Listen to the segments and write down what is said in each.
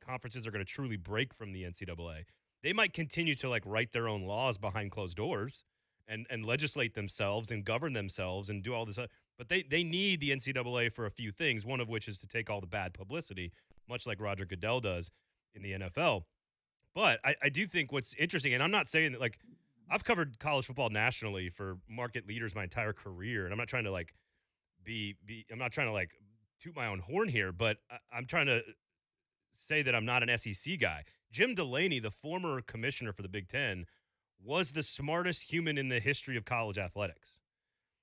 conferences are going to truly break from the NCAA. They might continue to like write their own laws behind closed doors and legislate themselves and govern themselves and do all this. But they need the NCAA for a few things, one of which is to take all the bad publicity, much like Roger Goodell does in the NFL. But I do think what's interesting, and I'm not saying that like I've covered college football nationally for market leaders my entire career, and I'm not trying to like I'm not trying to like toot my own horn here, but I'm trying to say that I'm not an SEC guy. Jim Delaney, the former commissioner for the Big Ten, was the smartest human in the history of college athletics.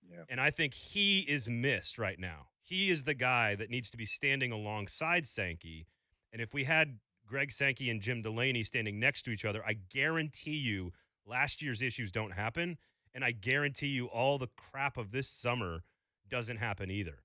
Yeah. And I think he is missed right now. He is the guy that needs to be standing alongside Sankey. And if we had Greg Sankey and Jim Delaney standing next to each other, I guarantee you last year's issues don't happen. And I guarantee you all the crap of this summer doesn't happen either.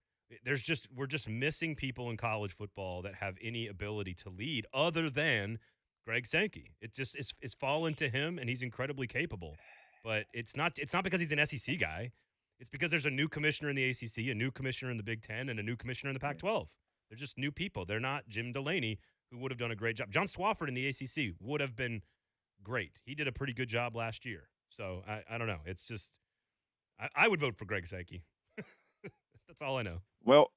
We're just missing people in college football that have any ability to lead other than Greg Sankey. It's fallen to him, and he's incredibly capable. But it's not because he's an SEC guy. It's because there's a new commissioner in the ACC, a new commissioner in the Big Ten, and a new commissioner in the Pac-12. They're just new people. They're not Jim Delaney, who would have done a great job. John Swofford in the ACC would have been great. He did a pretty good job last year. So I don't know. It's just I would vote for Greg Sankey. That's all I know. Well,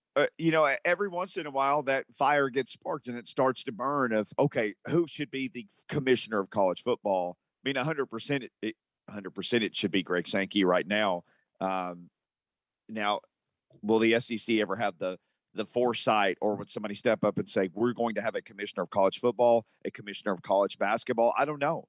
every once in a while that fire gets sparked and it starts to burn of, okay, who should be the commissioner of college football? I mean, 100%, 100% it should be Greg Sankey right now. Now, will the SEC ever have the foresight, or would somebody step up and say, we're going to have a commissioner of college football, a commissioner of college basketball? I don't know.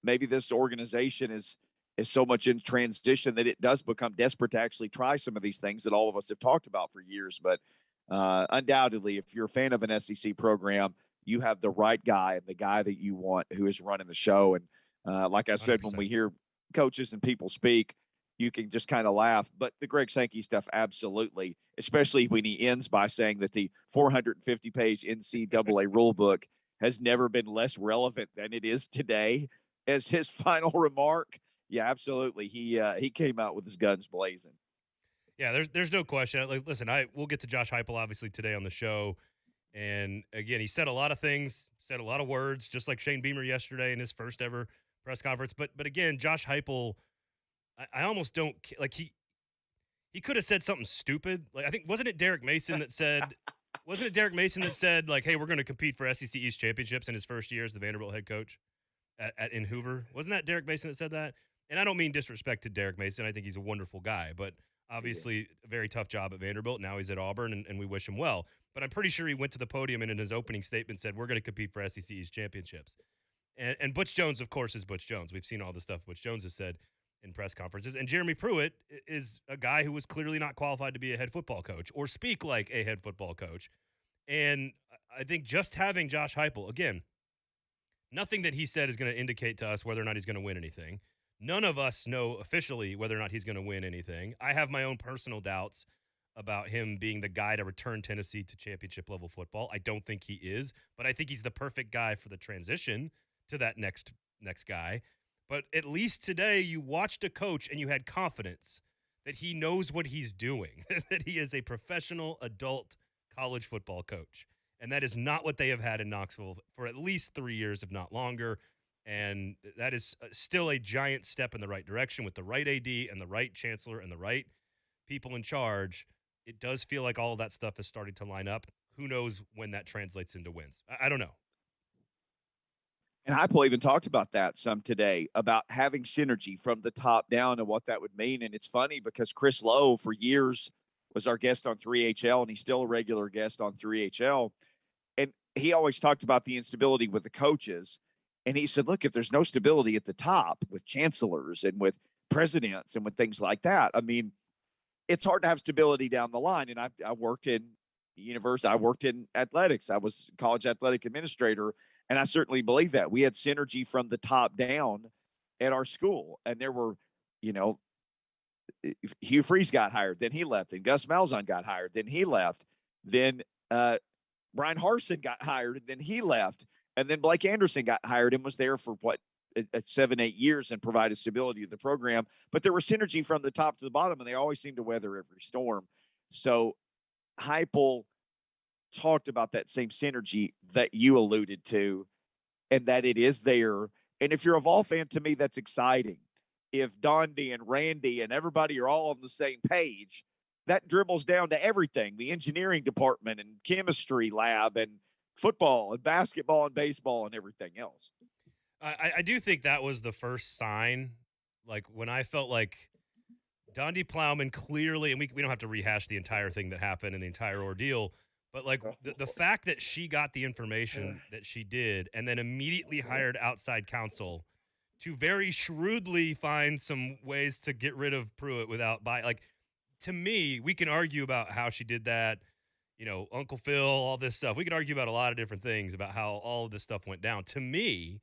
Maybe this organization is so much in transition that it does become desperate to actually try some of these things that all of us have talked about for years. But undoubtedly, if you're a fan of an SEC program, you have the right guy and the guy that you want who is running the show. And like I said, 100%. when we hear coaches and people speak, you can just kind of laugh. But the Greg Sankey stuff, absolutely, especially when he ends by saying that the 450-page NCAA rule book has never been less relevant than it is today as his final remark. Yeah, absolutely. He came out with his guns blazing. Yeah, there's no question. Like, listen, we'll get to Josh Heupel obviously today on the show, and again, he said a lot of things, said a lot of words, just like Shane Beamer yesterday in his first ever press conference. But again, Josh Heupel, I almost don't like he could have said something stupid. Like I think wasn't it Derek Mason that said like, hey, we're going to compete for SEC East championships in his first year as the Vanderbilt head coach in Hoover? Wasn't that Derek Mason that said that? And I don't mean disrespect to Derek Mason. I think he's a wonderful guy, but obviously a very tough job at Vanderbilt. Now he's at Auburn, and we wish him well. But I'm pretty sure he went to the podium and in his opening statement said, we're going to compete for SEC East championships. And Butch Jones, of course, is Butch Jones. We've seen all the stuff Butch Jones has said in press conferences. And Jeremy Pruitt is a guy who was clearly not qualified to be a head football coach or speak like a head football coach. And I think just having Josh Heupel, again, nothing that he said is going to indicate to us whether or not he's going to win anything. None of us know officially whether or not he's going to win anything. I have my own personal doubts about him being the guy to return Tennessee to championship level football. I don't think he is, but I think he's the perfect guy for the transition to that next guy. But at least today you watched a coach and you had confidence that he knows what he's doing, that he is a professional adult college football coach. And that is not what they have had in Knoxville for at least 3 years, if not longer. And that is still a giant step in the right direction with the right AD and the right chancellor and the right people in charge. It does feel like all of that stuff is starting to line up. Who knows when that translates into wins? I don't know. And Heupel even talked about that some today, about having synergy from the top down and what that would mean. And it's funny because Chris Lowe for years was our guest on 3HL, and he's still a regular guest on 3HL. And he always talked about the instability with the coaches. And he said, look, if there's no stability at the top with chancellors and with presidents and with things like that, I mean, it's hard to have stability down the line. And I worked in university. I worked in athletics. I was a college athletic administrator. And I certainly believe that. We had synergy from the top down at our school. And there were, Hugh Freeze got hired. Then he left. Then Gus Malzahn got hired. Then he left. Then Brian Harsin got hired. And then he left. And then Blake Anderson got hired and was there for 7-8 years and provided stability to the program. But there was synergy from the top to the bottom, and they always seem to weather every storm. So Heupel talked about that same synergy that you alluded to, and that it is there. And if you're a Vol fan, to me, that's exciting. If Dondi and Randy and everybody are all on the same page, that dribbles down to everything, the engineering department and chemistry lab and football and basketball and baseball and everything else. I do think that was the first sign, like when I felt like Dondi Plowman clearly, and we don't have to rehash the entire thing that happened and the entire ordeal, but like the fact that she got the information that she did and then immediately hired outside counsel to very shrewdly find some ways to get rid of Pruitt without like, to me, we can argue about how she did that, Uncle Phil, all this stuff. We could argue about a lot of different things about how all of this stuff went down. To me,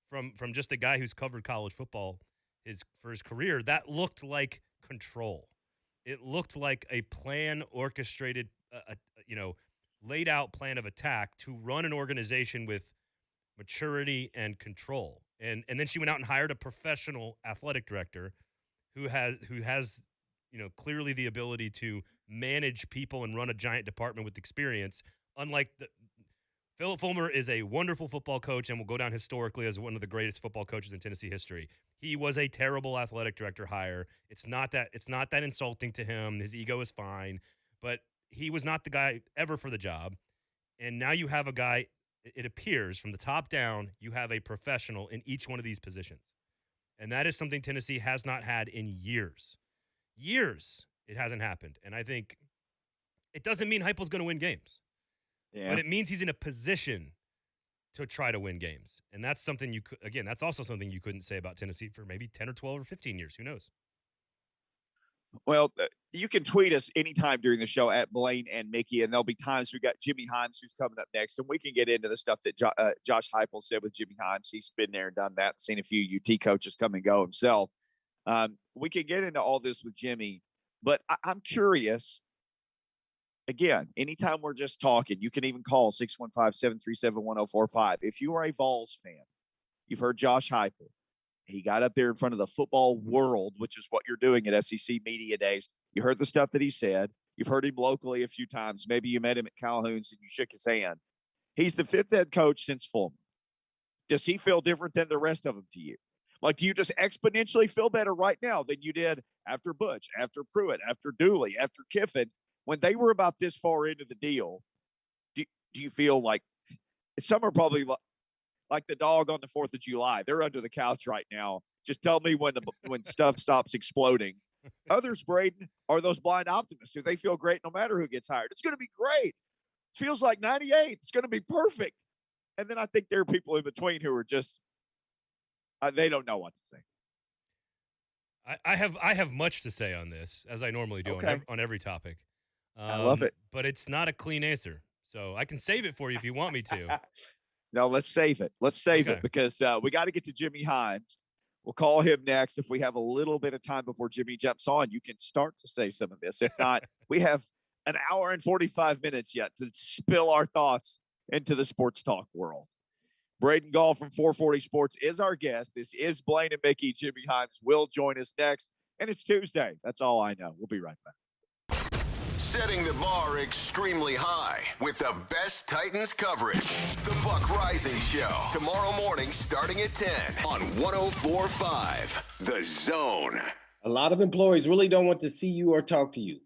from just a guy who's covered college football for his career, that looked like control. It looked like a plan orchestrated, laid out plan of attack to run an organization with maturity and control. And then she went out and hired a professional athletic director who has clearly the ability to manage people and run a giant department with experience. Unlike Philip Fulmer is a wonderful football coach and will go down historically as one of the greatest football coaches in Tennessee history. He was a terrible athletic director hire. It's not that insulting to him. His ego is fine, but he was not the guy ever for the job. And now you have a guy, it appears from the top down, you have a professional in each one of these positions. And that is something Tennessee has not had in years. Years it hasn't happened. And I think it doesn't mean Heupel's going to win games. Yeah. But it means he's in a position to try to win games. And that's something that's also something you couldn't say about Tennessee for maybe 10 or 12 or 15 years. Who knows? Well, you can tweet us anytime during the show at Blaine and Mickey, and there'll be times we got Jimmy Hines who's coming up next, and we can get into the stuff that Josh Heupel said with Jimmy Hines. He's been there and done that, seen a few UT coaches come and go himself. We can get into all this with Jimmy, but I'm curious. Again, anytime we're just talking, you can even call 615-737-1045. If you are a Vols fan, you've heard Josh Heupel. He got up there in front of the football world, which is what you're doing at SEC Media Days. You heard the stuff that he said. You've heard him locally a few times. Maybe you met him at Calhoun's and you shook his hand. He's the fifth head coach since Fulmer. Does he feel different than the rest of them to you? Like, do you just exponentially feel better right now than you did after Butch, after Pruitt, after Dooley, after Kiffin? When they were about this far into the deal, do you feel like some are probably like the dog on the 4th of July? They're under the couch right now. Just tell me when stuff stops exploding. Others, Braden, are those blind optimists. Do they feel great no matter who gets hired? It's going to be great. It feels like 98. It's going to be perfect. And then I think there are people in between who are just they don't know what to think. I have much to say on this, as I normally do on every topic. I love it. But it's not a clean answer. So I can save it for you if you want me to. No, let's save it. Let's save it because we got to get to Jimmy Hines. We'll call him next. If we have a little bit of time before Jimmy jumps on, you can start to say some of this. If not, we have an hour and 45 minutes yet to spill our thoughts into the sports talk world. Braden Gall from 440 Sports is our guest. This is Blaine and Mickey. Jimmy Hines will join us next. And it's Tuesday. That's all I know. We'll be right back. Setting the bar extremely high with the best Titans coverage. The Buck Rising Show. Tomorrow morning starting at 10 on 104.5 The Zone. A lot of employees really don't want to see you or talk to you.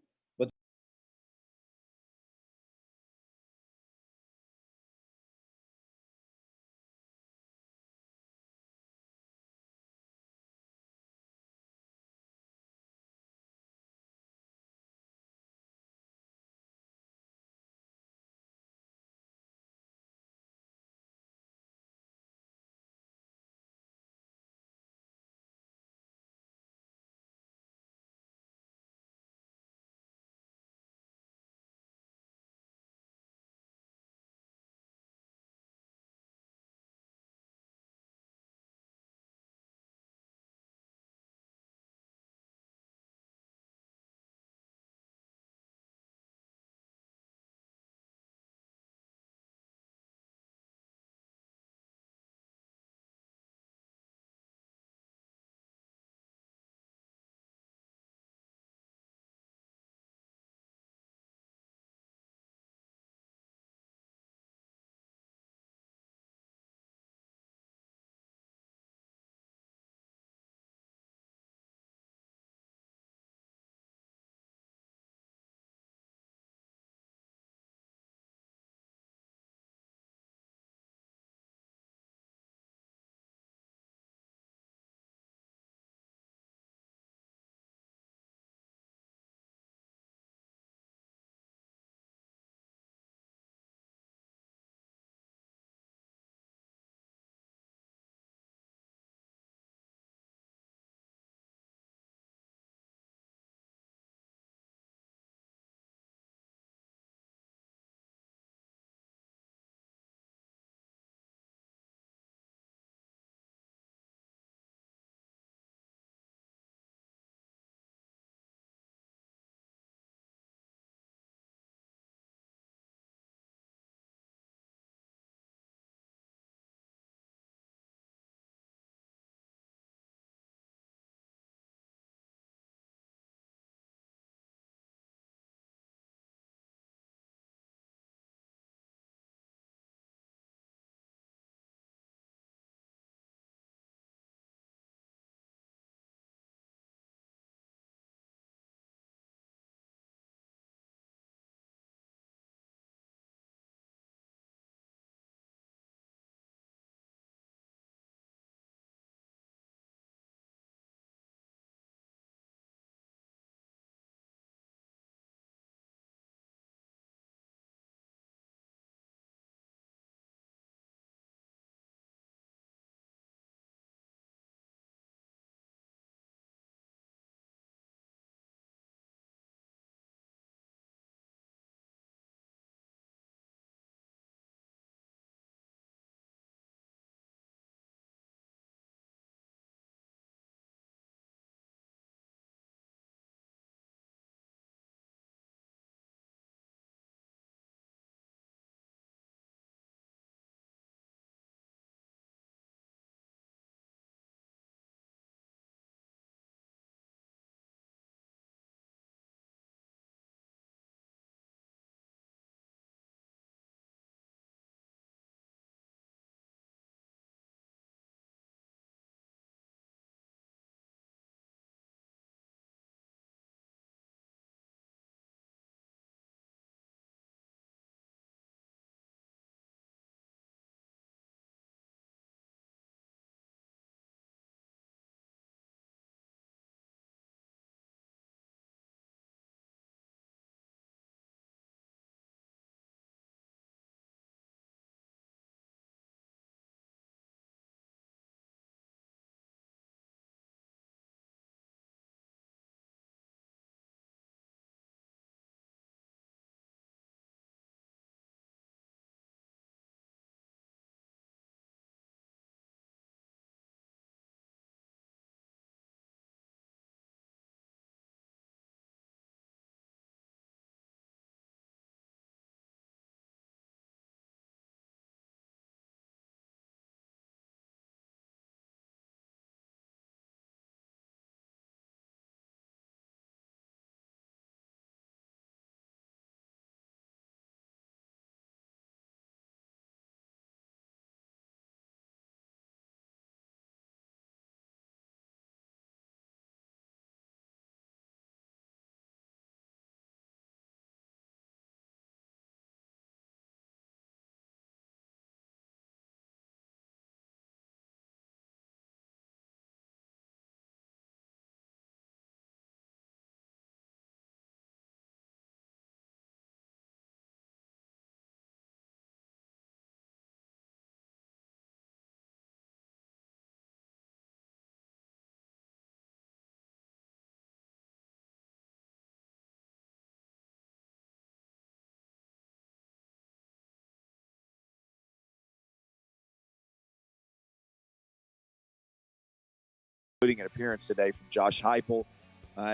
including an appearance today from Josh Heupel.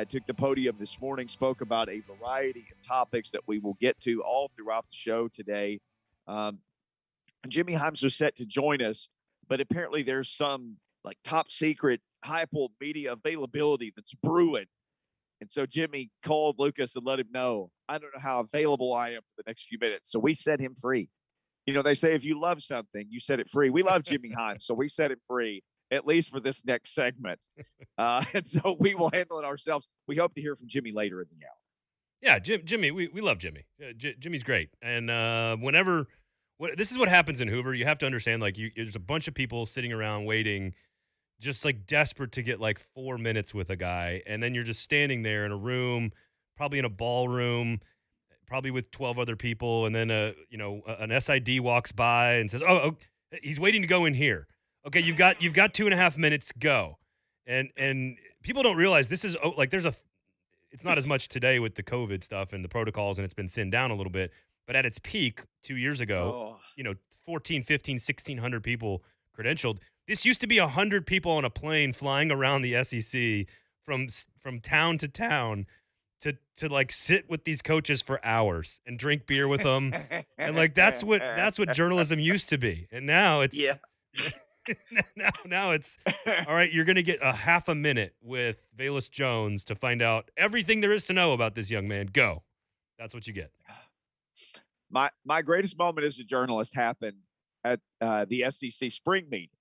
Took the podium this morning, spoke about a variety of topics that we will get to all throughout the show today. Jimmy Hyams was set to join us, but apparently there's some like top secret Heupel media availability that's brewing. And so Jimmy called Lucas and let him know, I don't know how available I am for the next few minutes. So we set him free. You know, they say if you love something, you set it free. We love Jimmy Hyams, so we set him free, at least for this next segment. And so we will handle it ourselves. We hope to hear from Jimmy later in the hour. Yeah, Jimmy, we love Jimmy. Jimmy's great. And this is what happens in Hoover. You have to understand, like, there's a bunch of people sitting around waiting, just like desperate to get like 4 minutes with a guy. And then you're just standing there in a room, probably in a ballroom, probably with 12 other people. And then, an SID walks by and says, oh, he's waiting to go in here. Okay, you've got 2.5 minutes, go. And people don't realize this is it's not as much today with the COVID stuff and the protocols, and it's been thinned down a little bit. But at its peak 2 years ago, 14, 15, 1,600 people credentialed. This used to be 100 people on a plane flying around the SEC from town to town to like sit with these coaches for hours and drink beer with them. And like that's what journalism used to be. And now it's now it's all right, you're going to get a half a minute with Velus Jones to find out everything there is to know about this young man. Go. That's what you get. My greatest moment as a journalist happened at the SEC spring meetings,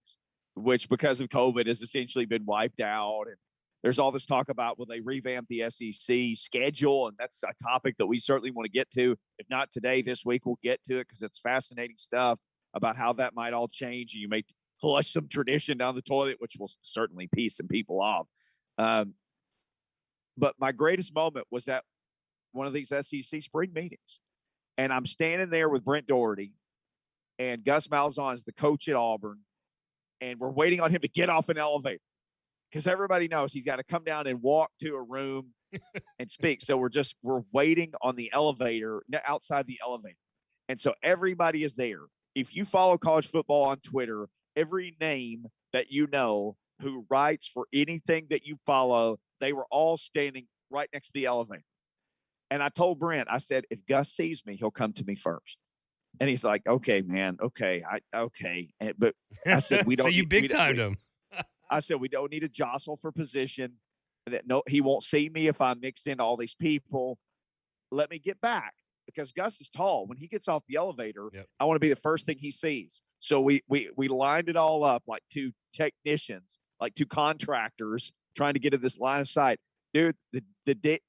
which because of COVID has essentially been wiped out. And there's all this talk about will they revamp the SEC schedule, and that's a topic that we certainly want to get to. If not today, this week we'll get to it because it's fascinating stuff about how that might all change. And you may flush some tradition down the toilet, which will certainly piss some people off. But my greatest moment was at one of these SEC spring meetings. And I'm standing there with Brent Doherty, and Gus Malzahn is the coach at Auburn, and we're waiting on him to get off an elevator because everybody knows he's got to come down and walk to a room and speak. So we're waiting on the elevator, outside the elevator. And so everybody is there. If you follow college football on Twitter, every name that you know who writes for anything that you follow, they were all standing right next to the elevator. And I told Brent, I said, if Gus sees me, he'll come to me first. And he's like, okay, man. Okay. But I said, we don't. So you big timed him. I said, we don't need to jostle for position. No, he won't see me if I mix in all these people. Let me get back because Gus is tall. When he gets off the elevator, I want to be the first thing he sees. So we lined it all up like two technicians, like two contractors trying to get in this line of sight. Dude, the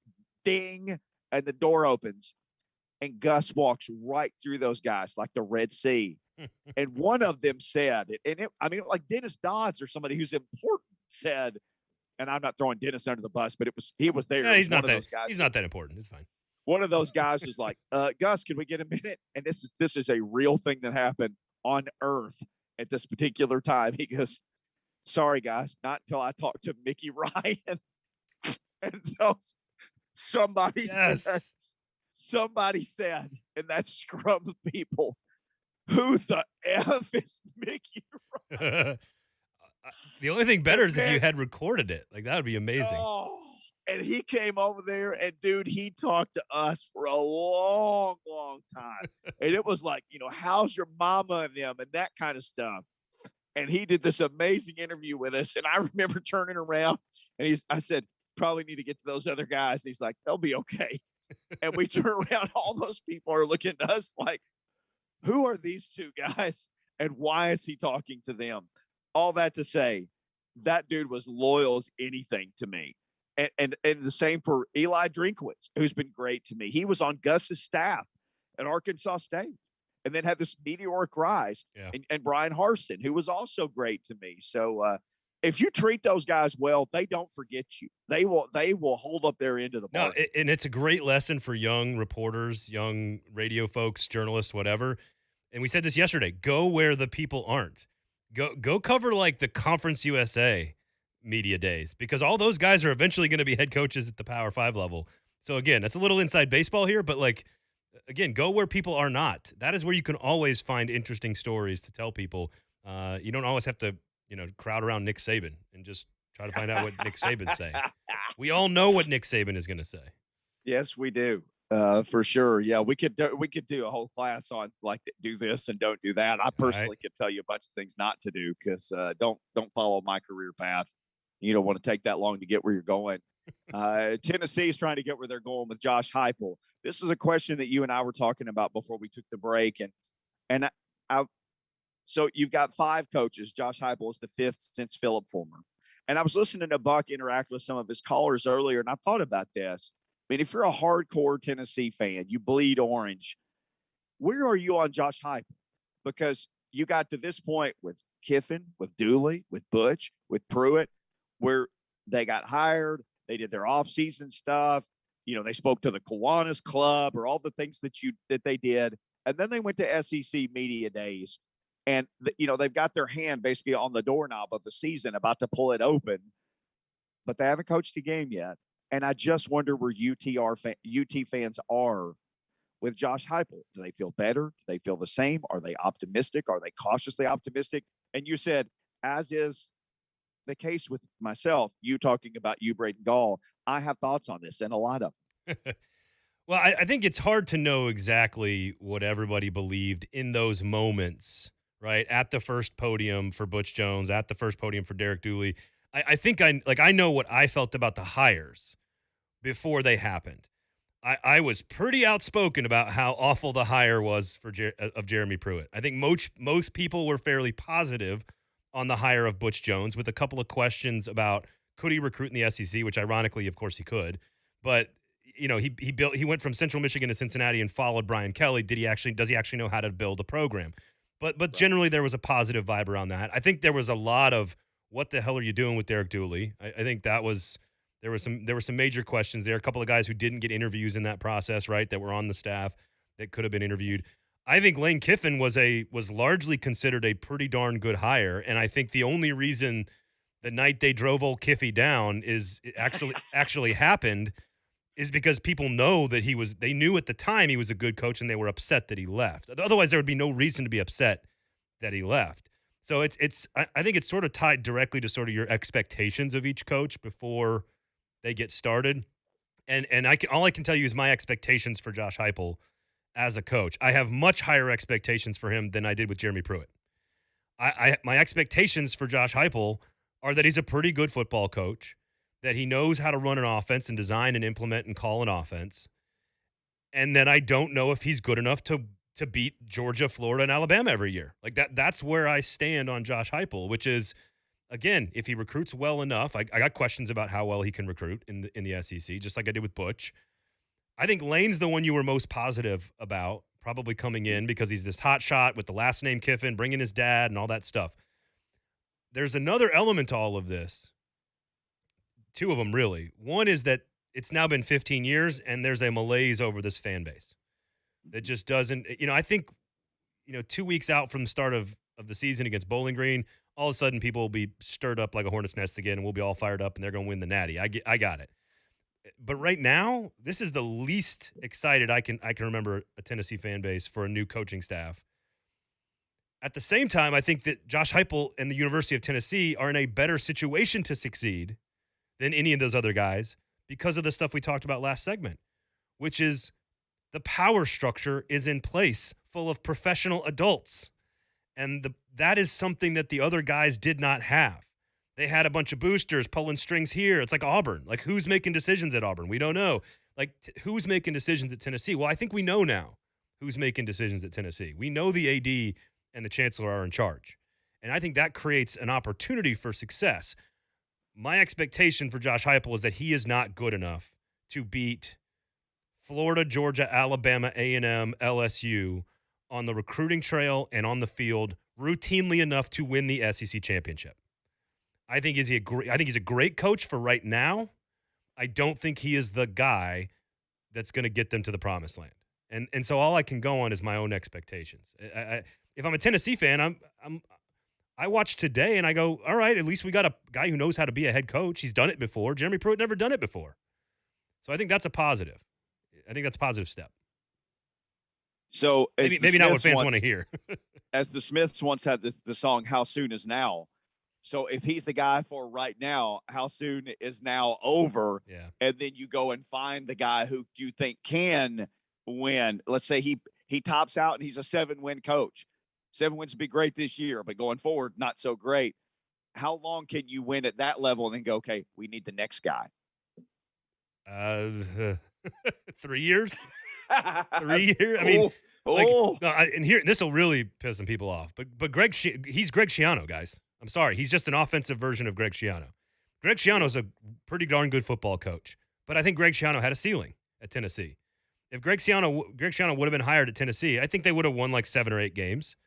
ding. And the door opens, and Gus walks right through those guys like the Red Sea. And one of them said, like Dennis Dodds or somebody who's important said, and I'm not throwing Dennis under the bus, but he was there. No, he's not that important. It's fine. One of those guys was like, Gus, can we get a minute? And this is a real thing that happened on Earth at this particular time. He goes, sorry, guys, not until I talk to Mickey Ryan. And those. Somebody said, and that scrum of people, who the F is Mickey Ryan? The only thing better is if you had recorded it. Like, that would be amazing. Oh, and he came over there, and, dude, he talked to us for a long, long time. And it was like, how's your mama and them and that kind of stuff. And he did this amazing interview with us. And I remember turning around, and I said, probably need to get to those other guys. He's like, they'll be okay. And we turn around, all those people are looking at us like, who are these two guys and why is he talking to them? All that to say, that dude was loyal as anything to me. And the same for Eli Drinkwitz, who's been great to me. He was on Gus's staff at Arkansas State and then had this meteoric rise. And Brian Harsin, who was also great to me. So if you treat those guys well, they don't forget you. They will hold up their end of the bargain. No, and it's a great lesson for young reporters, young radio folks, journalists, whatever. And we said this yesterday, go where the people aren't. Go cover like the Conference USA media days because all those guys are eventually going to be head coaches at the Power 5 level. So again, that's a little inside baseball here, but like, again, go where people are not. That is where you can always find interesting stories to tell people. You don't always have to, crowd around Nick Saban and just Try to find out what Nick Saban's saying. We all know what Nick Saban is going to say. Yes, we do. For sure. Yeah, we could do a whole class on like do this and don't do that. I personally could tell you a bunch of things not to do because don't follow my career path. You don't want to take that long to get where you're going. Tennessee is trying to get where they're going with Josh Heupel. This was a question that you and I were talking about before we took the break, and so you've got 5 coaches. Josh Heupel is the 5th since Philip Fulmer. And I was listening to Buck interact with some of his callers earlier, and I thought about this. I mean, if you're a hardcore Tennessee fan, you bleed orange, where are you on Josh Heupel? Because you got to this point with Kiffin, with Dooley, with Butch, with Pruitt, where they got hired, they did their offseason stuff, they spoke to the Kiwanis Club or all the things that they did, and then they went to SEC media days, and they've got their hand basically on the doorknob of the season, about to pull it open, but they haven't coached a game yet. And I just wonder where UT fans are with Josh Heupel. Do they feel better? Do they feel the same? Are they optimistic? Are they cautiously optimistic? And you said, as is the case with myself, you talking about you, Braden Gall, I have thoughts on this and a lot of them. Well, I think it's hard to know exactly what everybody believed in those moments, right? At the first podium for Butch Jones, at the first podium for Derek Dooley. I think I know what I felt about the hires before they happened. I was pretty outspoken about how awful the hire was of Jeremy Pruitt. I think most people were fairly positive on the hire of Butch Jones, with a couple of questions about could he recruit in the SEC, which ironically, of course, he could. But he went from Central Michigan to Cincinnati and followed Brian Kelly. Does he actually know how to build a program? But generally there was a positive vibe around that. I think there was a lot of what the hell are you doing with Derek Dooley? I think there were some major questions there. A couple of guys who didn't get interviews in that process, right, that were on the staff that could have been interviewed. I think Lane Kiffin was largely considered a pretty darn good hire, and I think the only reason the night they drove old Kiffy down is it actually happened is because people know that they knew at the time he was a good coach, and they were upset that he left. Otherwise, there would be no reason to be upset that he left. So I think it's sort of tied directly to sort of your expectations of each coach before they get started. And all I can tell you is my expectations for Josh Heupel as a coach. I have much higher expectations for him than I did with Jeremy Pruitt. My expectations for Josh Heupel are that he's a pretty good football coach, that he knows how to run an offense and design and implement and call an offense, and then I don't know if he's good enough to beat Georgia, Florida, and Alabama every year. Like that's where I stand on Josh Heupel, which is, again, if he recruits well enough, I got questions about how well he can recruit in the SEC, just like I did with Butch. I think Lane's the one you were most positive about, probably coming in because he's this hot shot with the last name Kiffin, bringing his dad and all that stuff. There's another element to all of this. 2 of them, really. One is that it's now been 15 years, and there's a malaise over this fan base that just doesn't, I think, 2 weeks out from the start of the season against Bowling Green, all of a sudden people will be stirred up like a hornet's nest again, and we'll be all fired up, and they're going to win the Natty. I got it. But right now, this is the least excited I can remember a Tennessee fan base for a new coaching staff. At the same time, I think that Josh Heupel and the University of Tennessee are in a better situation to succeed than any of those other guys because of the stuff we talked about last segment, which is the power structure is in place, full of professional adults. And that is something that the other guys did not have. They had a bunch of boosters pulling strings here. It's like Auburn. Like, who's making decisions at Auburn? We don't know. Like, who's making decisions at Tennessee? Well, I think we know now who's making decisions at Tennessee. We know the AD and the chancellor are in charge. And I think that creates an opportunity for success. My expectation for Josh Heupel is that he is not good enough to beat Florida, Georgia, Alabama, A&M, LSU on the recruiting trail and on the field routinely enough to win the SEC championship. I think he's a great coach for right now. I don't think he is the guy that's going to get them to the promised land. And so all I can go on is my own expectations. If I'm a Tennessee fan, I watch today and I go, all right, at least we got a guy who knows how to be a head coach. He's done it before. Jeremy Pruitt never done it before. So I think that's a positive. I think that's a positive step. So maybe not what fans want to hear. As the Smiths once had the song "How Soon Is Now," So if he's the guy for right now, how soon is now over? Yeah. And then you go and find the guy who you think can win. Let's say he tops out and he's a 7-win coach. 7 wins would be great this year, but going forward, not so great. How long can you win at that level and then go, okay, we need the next guy? 3 years. 3 years. I mean, no, and here this will really piss some people off. But he's Greg Schiano, guys. I'm sorry, he's just an offensive version of Greg Schiano. Greg Schiano's a pretty darn good football coach, but I think Greg Schiano had a ceiling at Tennessee. If Greg Schiano would have been hired at Tennessee, I think they would have won like 7 or 8 games.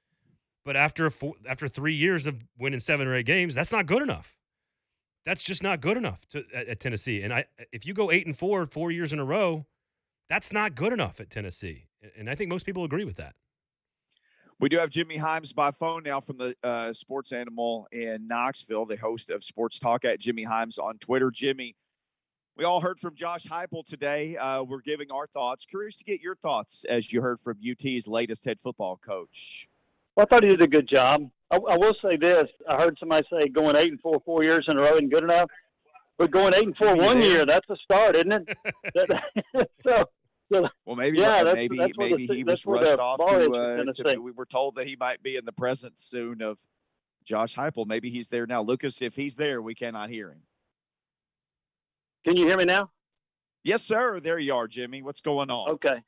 But after 3 years of winning 7 or 8 games, that's not good enough. That's just not good enough at Tennessee. And if you go 8-4 4 years in a row, that's not good enough at Tennessee. And I think most people agree with that. We do have Jimmy Himes by phone now from the Sports Animal in Knoxville, the host of Sports Talk at Jimmy Himes on Twitter. Jimmy, we all heard from Josh Heupel today. We're giving our thoughts. Curious to get your thoughts as you heard from UT's latest head football coach. Well, I thought he did a good job. I will say this. I heard somebody say going 8-4 4 years in a row isn't good enough. But going 8-4 one year, that's a start, isn't it? Well, maybe yeah, maybe he was rushed off to we were told that he might be in the presence soon of Josh Heupel. Maybe he's there now. Lucas, if he's there, we cannot hear him. Can you hear me now? Yes, sir. There you are, Jimmy. What's going on? Okay.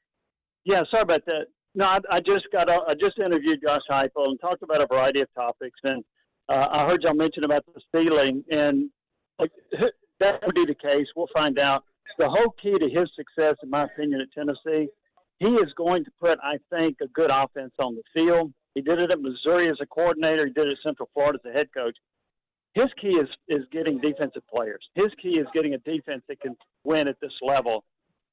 Yeah, sorry about that. No, I just interviewed Josh Heupel and talked about a variety of topics, and I heard y'all mention about the ceiling, and that would be the case. We'll find out. The whole key to his success, in my opinion, at Tennessee, he is going to put, I think, a good offense on the field. He did it at Missouri as a coordinator. He did it at Central Florida as a head coach. His key is getting defensive players. His key is getting a defense that can win at this level.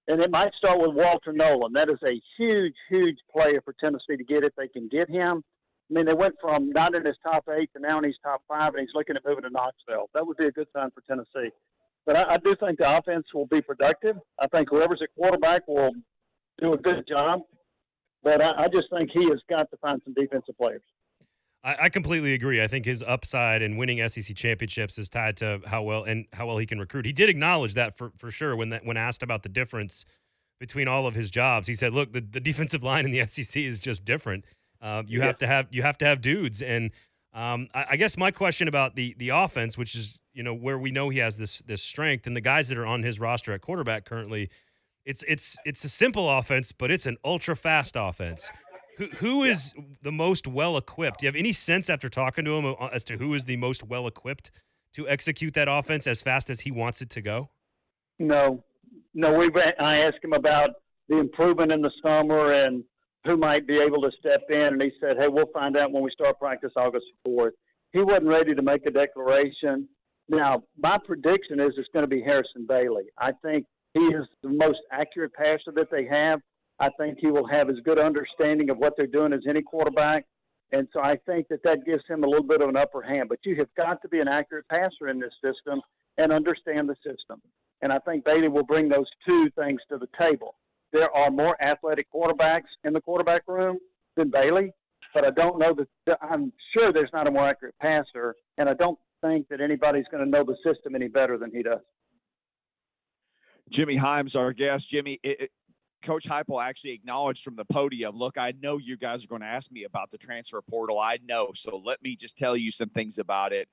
And it might start with Walter Nolan. That is a huge, huge player for Tennessee to get if they can get him. I mean, they went from not in his top 8 to now in his top 5, and he's looking at moving to Knoxville. That would be a good sign for Tennessee. But I do think the offense will be productive. I think whoever's at quarterback will do a good job. But I just think he has got to find some defensive players. I completely agree. I think his upside in winning SEC championships is tied to how well he can recruit. He did acknowledge that for sure when asked about the difference between all of his jobs. He said, "Look, the defensive line in the SEC is just different. You have to have dudes." And I guess my question about the offense, which is where we know he has this strength, and the guys that are on his roster at quarterback currently, it's a simple offense, but it's an ultra fast offense. Who is the most well-equipped? Do you have any sense after talking to him as to who is the most well-equipped to execute that offense as fast as he wants it to go? No. I asked him about the improvement in the summer and who might be able to step in, and he said, hey, we'll find out when we start practice August 4th. He wasn't ready to make a declaration. Now, my prediction is it's going to be Harrison Bailey. I think he is the most accurate passer that they have. I think he will have as good understanding of what they're doing as any quarterback. And so I think that gives him a little bit of an upper hand. But you have got to be an accurate passer in this system and understand the system. And I think Bailey will bring those two things to the table. There are more athletic quarterbacks in the quarterback room than Bailey, but I don't know that I'm sure there's not a more accurate passer, and I don't think that anybody's going to know the system any better than he does. Jimmy Himes, our guest. Jimmy, Coach Heupel actually acknowledged from the podium, look, I know you guys are going to ask me about the transfer portal. I know. So let me just tell you some things about it.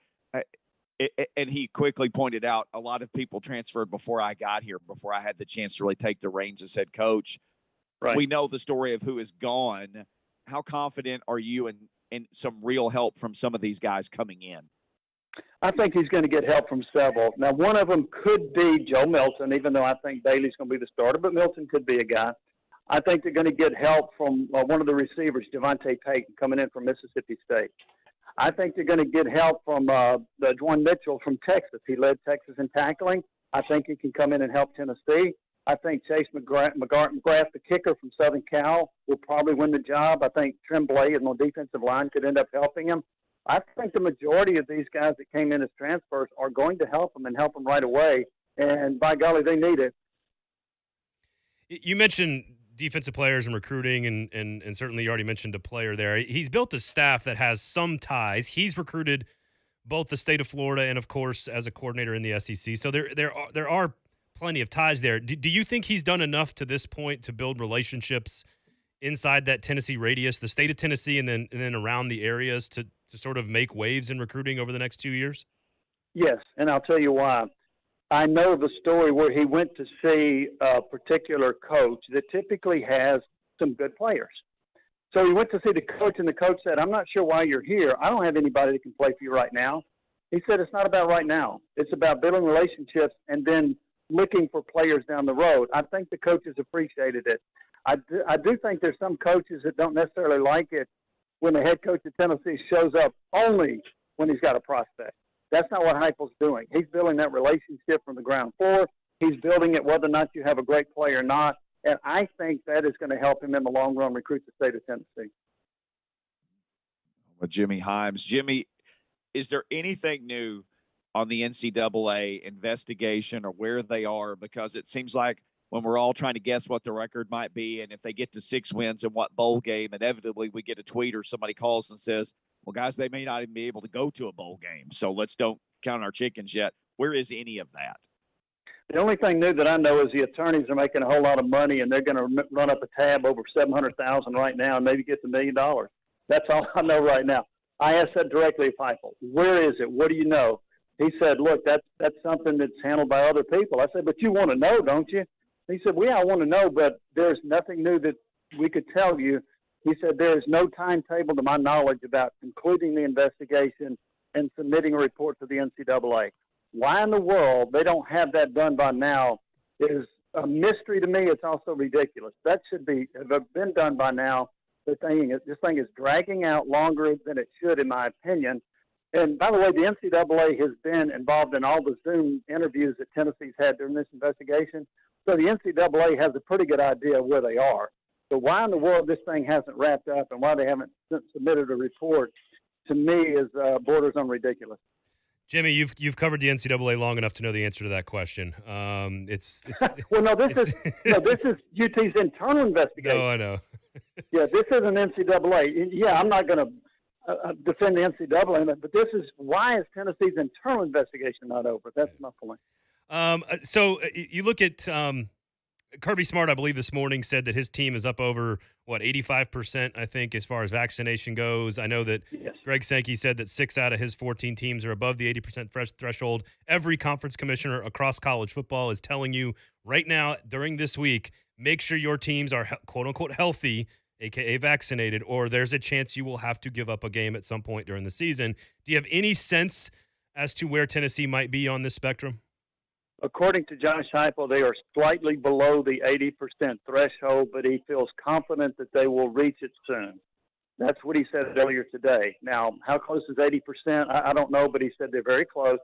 And he quickly pointed out a lot of people transferred before I got here, before I had the chance to really take the reins as head coach. Right. We know the story of who is gone. How confident are you in some real help from some of these guys coming in? I think he's going to get help from several. Now, one of them could be Joe Milton, even though I think Bailey's going to be the starter, but Milton could be a guy. I think they're going to get help from one of the receivers, Devontae Payton, coming in from Mississippi State. I think they're going to get help from the Juwan Mitchell from Texas. He led Texas in tackling. I think he can come in and help Tennessee. I think Chase McGrath, the kicker from Southern Cal, will probably win the job. I think Tremblay on the defensive line could end up helping him. I think the majority of these guys that came in as transfers are going to help them and help them right away. And by golly, they need it. You mentioned defensive players and recruiting, and certainly you already mentioned a player there. He's built a staff that has some ties. He's recruited both the state of Florida and, of course, as a coordinator in the SEC. So there are plenty of ties there. Do you think he's done enough to this point to build relationships inside that Tennessee radius, the state of Tennessee, and then around the areas to sort of make waves in recruiting over the next 2 years? Yes, and I'll tell you why. I know the story where he went to see a particular coach that typically has some good players. So he went to see the coach, and the coach said, I'm not sure why you're here. I don't have anybody that can play for you right now. He said, it's not about right now. It's about building relationships and then looking for players down the road. I think the coaches appreciated it. I do think there's some coaches that don't necessarily like it when the head coach of Tennessee shows up only when he's got a prospect. That's not what Heupel's doing. He's building that relationship from the ground floor. He's building it whether or not you have a great player or not. And I think that is going to help him in the long run recruit the state of Tennessee. With Jimmy Himes. Jimmy, is there anything new on the NCAA investigation or where they are? Because it seems like when we're all trying to guess what the record might be, and if they get to 6 wins in what bowl game, inevitably we get a tweet or somebody calls and says, well, guys, they may not even be able to go to a bowl game, so let's don't count our chickens yet. Where is any of that? The only thing new that I know is the attorneys are making a whole lot of money, and they're going to run up a tab over $700,000 right now and maybe get $1 million. That's all I know right now. I asked that directly of Heupel. Where is it? What do you know? He said, look, that's something that's handled by other people. I said, but you want to know, don't you? He said, well, yeah, I want to know, but there's nothing new that we could tell you. He said, there is no timetable to my knowledge about concluding the investigation and submitting a report to the NCAA. Why in the world they don't have that done by now is a mystery to me. It's also ridiculous. That should have been done by now. This thing is dragging out longer than it should, in my opinion. And by the way, the NCAA has been involved in all the Zoom interviews that Tennessee's had during this investigation. So the NCAA has a pretty good idea of where they are. So why in the world this thing hasn't wrapped up and why they haven't submitted a report, to me, is borders on ridiculous. Jimmy, you've covered the NCAA long enough to know the answer to that question. It's well, no, this is UT's internal investigation. No, I know. Yeah, this isn't NCAA. Yeah, I'm not going to defend the NCAA, but this is why is Tennessee's internal investigation not over? That's my point. So you look at Kirby Smart, I believe this morning said that his team is up over 85%, I think, as far as vaccination goes. I know that yes. Greg Sankey said that 6 out of his 14 teams are above the 80% threshold. Every conference commissioner across college football is telling you right now during this week, make sure your teams are quote unquote healthy, aka vaccinated, or there's a chance you will have to give up a game at some point during the season. Do you have any sense as to where Tennessee might be on this spectrum? According to Josh Heupel, they are slightly below the 80% threshold, but he feels confident that they will reach it soon. That's what he said earlier today. Now, how close is 80%? I don't know, but he said they're very close.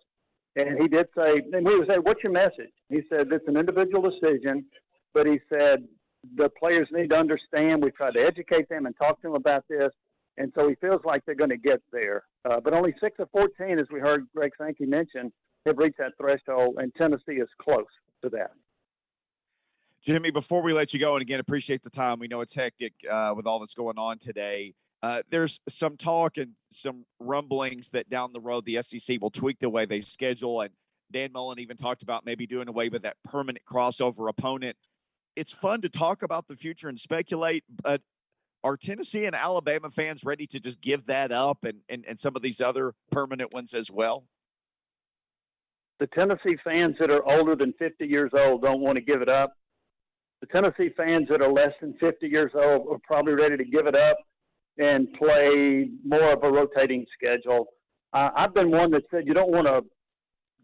And he did say, and we would say, what's your message? He said, it's an individual decision, but he said the players need to understand. We tried to educate them and talk to them about this. And so he feels like they're going to get there. But only 6 of 14, as we heard Greg Sankey mention, have reached that threshold, and Tennessee is close to that. Jimmy, before we let you go, and again, appreciate the time. We know it's hectic with all that's going on today. There's some talk and some rumblings that down the road the SEC will tweak the way they schedule, and Dan Mullen even talked about maybe doing away with that permanent crossover opponent. It's fun to talk about the future and speculate, but are Tennessee and Alabama fans ready to just give that up and some of these other permanent ones as well? The Tennessee fans that are older than 50 years old don't want to give it up. The Tennessee fans that are less than 50 years old are probably ready to give it up and play more of a rotating schedule. I've been one that said you don't want to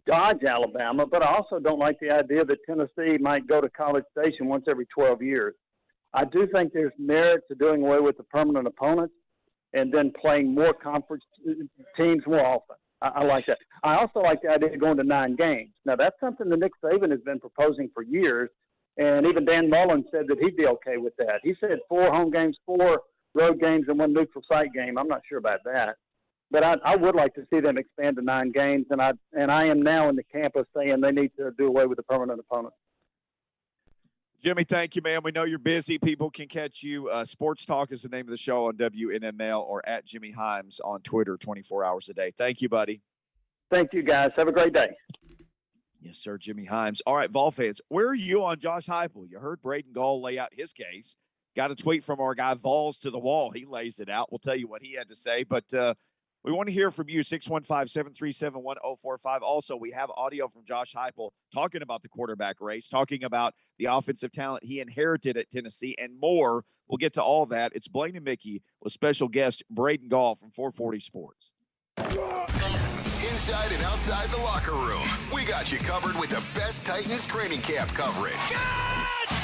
dodge Alabama, but I also don't like the idea that Tennessee might go to College Station once every 12 years. I do think there's merit to doing away with the permanent opponents and then playing more conference teams more often. I like that. I also like the idea of going to 9 games. Now, that's something that Nick Saban has been proposing for years, and even Dan Mullen said that he'd be okay with that. He said 4 home games, 4 road games, and 1 neutral site game. I'm not sure about that. But I would like to see them expand to 9 games, and I am now in the camp of saying they need to do away with the permanent opponent. Jimmy, thank you, man. We know you're busy. People can catch you. Sports Talk is the name of the show on WNML or at Jimmy Himes on Twitter 24 hours a day. Thank you, buddy. Thank you, guys. Have a great day. Yes, sir, Jimmy Himes. All right, Vol fans, where are you on Josh Heupel? You heard Braden Gall lay out his case. Got a tweet from our guy, Vols to the Wall. He lays it out. We'll tell you what he had to say. But we want to hear from you, 615-737-1045. Also, we have audio from Josh Heupel talking about the quarterback race, talking about the offensive talent he inherited at Tennessee, and more. We'll get to all that. It's Blaine and Mickey with special guest Braden Gall from 440 Sports. Inside and outside the locker room, we got you covered with the best Titans training camp coverage.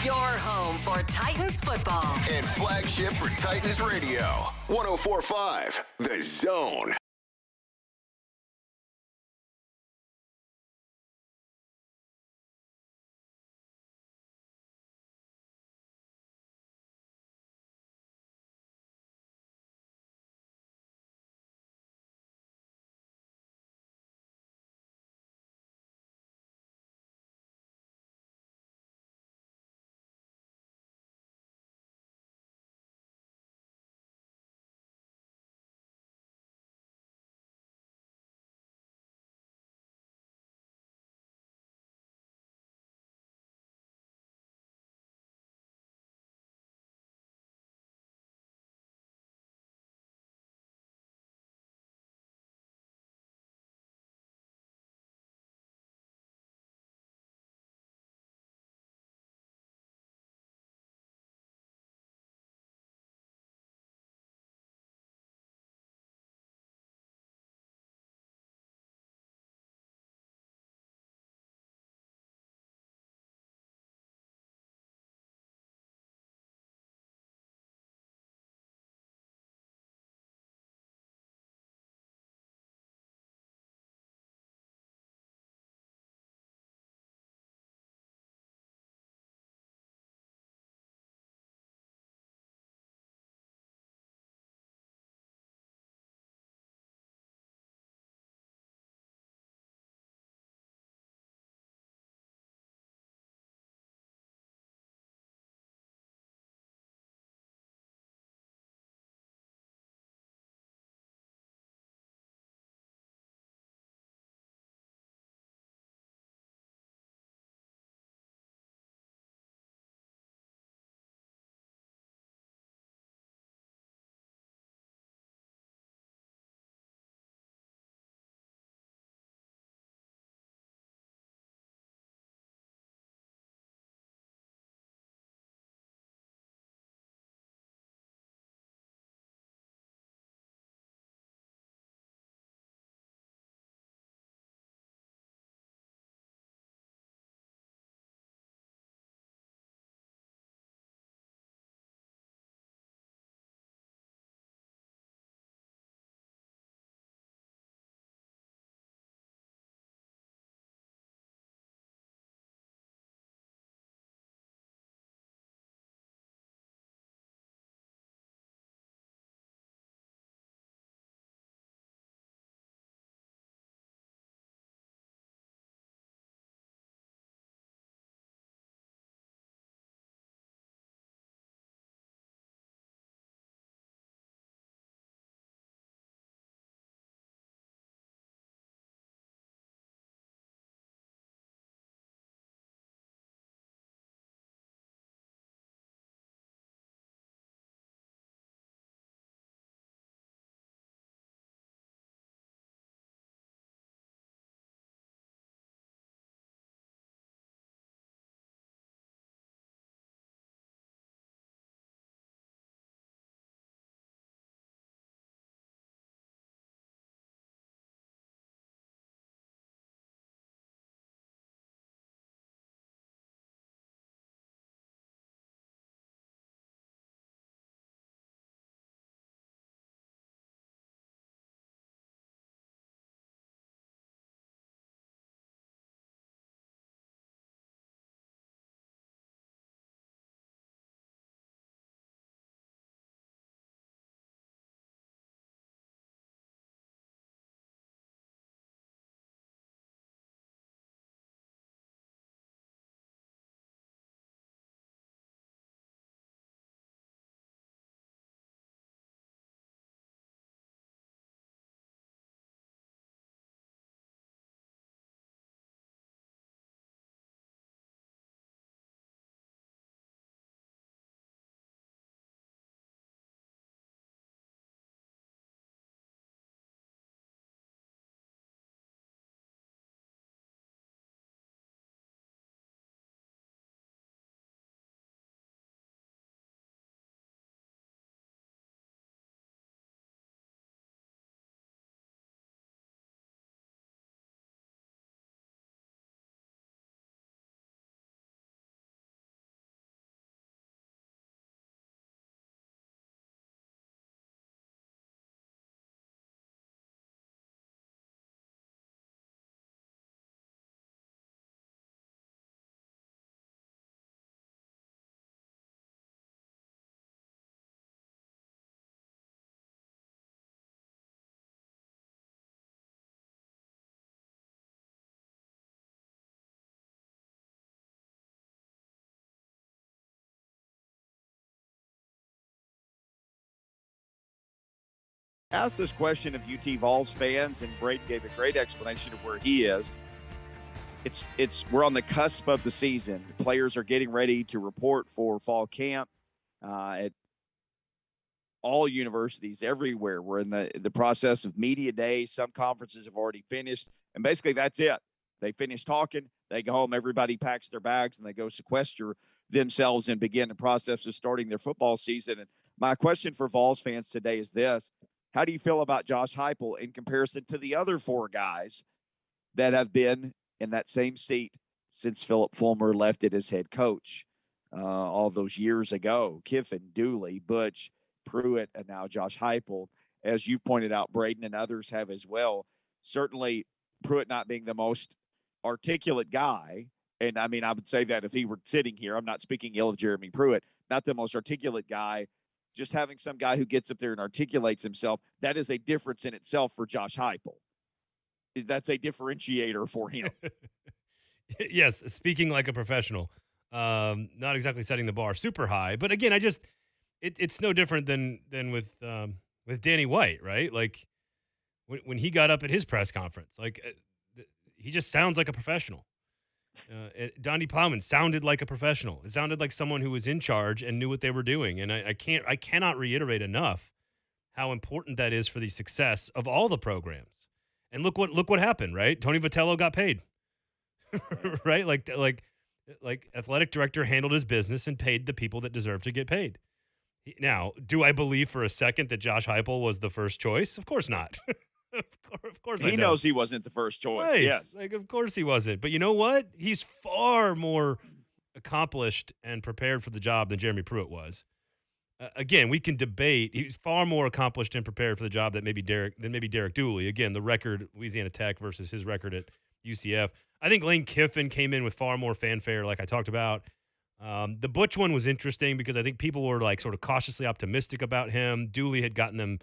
Your home for Titans football. And flagship for Titans Radio. 104.5 The Zone. asked this question of UT Vols fans, and Braden gave a great explanation of where he is. We're on the cusp of the season. Players are getting ready to report for fall camp at all universities everywhere. We're in the process of media day. Some conferences have already finished, and basically that's it. They finish talking, they go home, everybody packs their bags, and they go sequester themselves and begin the process of starting their football season. And my question for Vols fans today is this: how do you feel about Josh Heupel in comparison to the other four guys that have been in that same seat since Philip Fulmer left it as head coach all those years ago? Kiffin, Dooley, Butch, Pruitt, and now Josh Heupel, as you pointed out, Braden, and others have as well. Certainly Pruitt not being the most articulate guy, and I mean, I would say that if he were sitting here, I'm not speaking ill of Jeremy Pruitt, not the most articulate guy, just having some guy who gets up there and articulates himself, that is a difference in itself for Josh Heupel. That's a differentiator for him. Yes, speaking like a professional. Not exactly setting the bar super high, but again, it's no different than with Danny White, right? Like when he got up at his press conference, like he just sounds like a professional. Donnie Plowman sounded like a professional. It sounded like someone who was in charge and knew what they were doing. And I cannot reiterate enough how important that is for the success of all the programs. And look what happened, right? Tony Vitello got paid, right? Like athletic director handled his business and paid the people that deserve to get paid. Now, do I believe for a second that Josh Heupel was the first choice? Of course not. Of course he knows he wasn't the first choice. Right. Yes. Like, of course he wasn't. But you know what? He's far more accomplished and prepared for the job than Jeremy Pruitt was. Again, we can debate. He's far more accomplished and prepared for the job than maybe Derek Dooley. Again, the record, Louisiana Tech versus his record at UCF. I think Lane Kiffin came in with far more fanfare, like I talked about. The Butch one was interesting because I think people were like sort of cautiously optimistic about him. Dooley had gotten them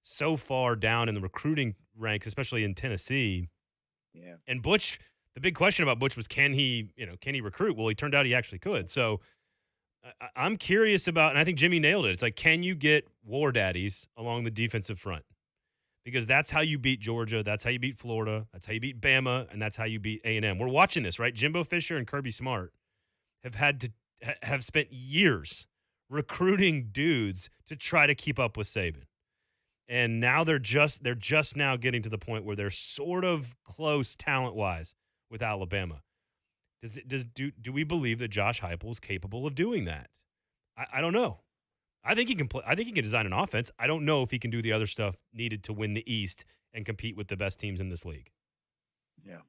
so far down in the recruiting ranks, especially in Tennessee. Yeah. And Butch, the big question about Butch was, can he recruit? Well, he turned out he actually could. So I'm curious about, and I think Jimmy nailed it. It's like, can you get war daddies along the defensive front? Because that's how you beat Georgia. That's how you beat Florida. That's how you beat Bama. And that's how you beat A&M. We're watching this, right? Jimbo Fisher and Kirby Smart have spent years recruiting dudes to try to keep up with Saban. And now they're just now getting to the point where they're sort of close talent-wise with Alabama. Do we believe that Josh Heupel is capable of doing that? I don't know. I think he can play. I think he can design an offense. I don't know if he can do the other stuff needed to win the East and compete with the best teams in this league. Yeah.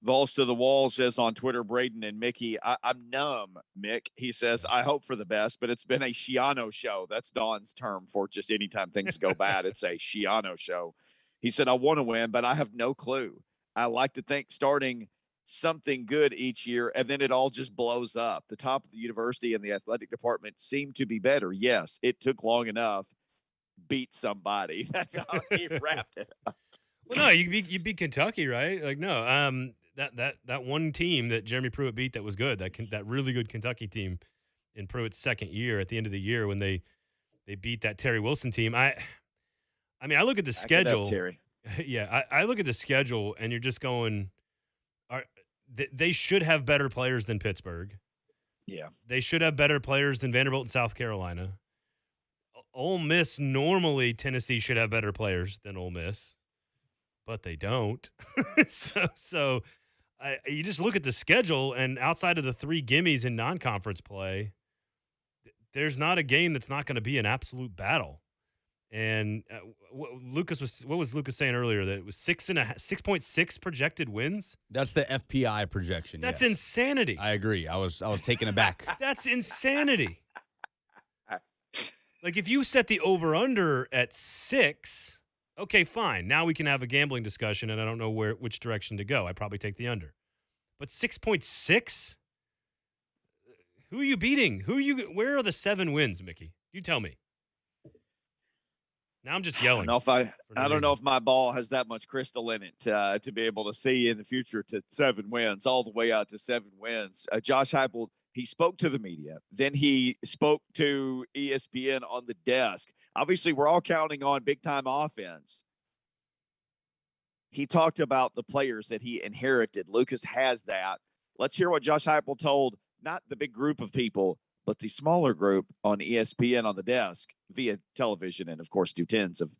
Vols to the Wall says on Twitter, Braden and Mickey, I'm numb, Mick. He says, I hope for the best, but it's been a Shiano show. That's Don's term for just anytime things go bad. It's a Shiano show. He said, I want to win, but I have no clue. I like to think starting something good each year, and then it all just blows up. The top of the university and the athletic department seem to be better. Yes, it took long enough. Beat somebody. That's how he wrapped it up. Well, no, you beat Kentucky, right? Like, no, that one team that Jeremy Pruitt beat that was good, that really good Kentucky team in Pruitt's second year at the end of the year when they beat that Terry Wilson team. I mean, I look at the schedule. Terry. Yeah, I look at the schedule, and you're just going, they should have better players than Pittsburgh. Yeah. They should have better players than Vanderbilt and South Carolina. Ole Miss, normally Tennessee should have better players than Ole Miss, but they don't. so you just look at the schedule, and outside of the three gimmies in non-conference play, there's not a game that's not going to be an absolute battle. And what was Lucas saying earlier? That it was 6.6 projected wins. That's the FPI projection. That's yes. insanity. I agree. I was taken aback. That's insanity. Like, if you set the over/under at 6, okay, fine. Now we can have a gambling discussion, and I don't know which direction to go. I probably take the under. But 6.6? Who are you beating? Where are the 7 wins, Mickey? You tell me. Now I'm just yelling. I don't know if my ball has that much crystal in it to be able to see in the future to 7 wins, all the way out to 7 wins. Josh Heupel, he spoke to the media. Then he spoke to ESPN on the desk. obviously we're all counting on big time offense. He talked about the players that he inherited. Lucas has that. Let's hear what Josh Heupel told not the big group of people, but the smaller group on ESPN on the desk via television, and of course, do tens of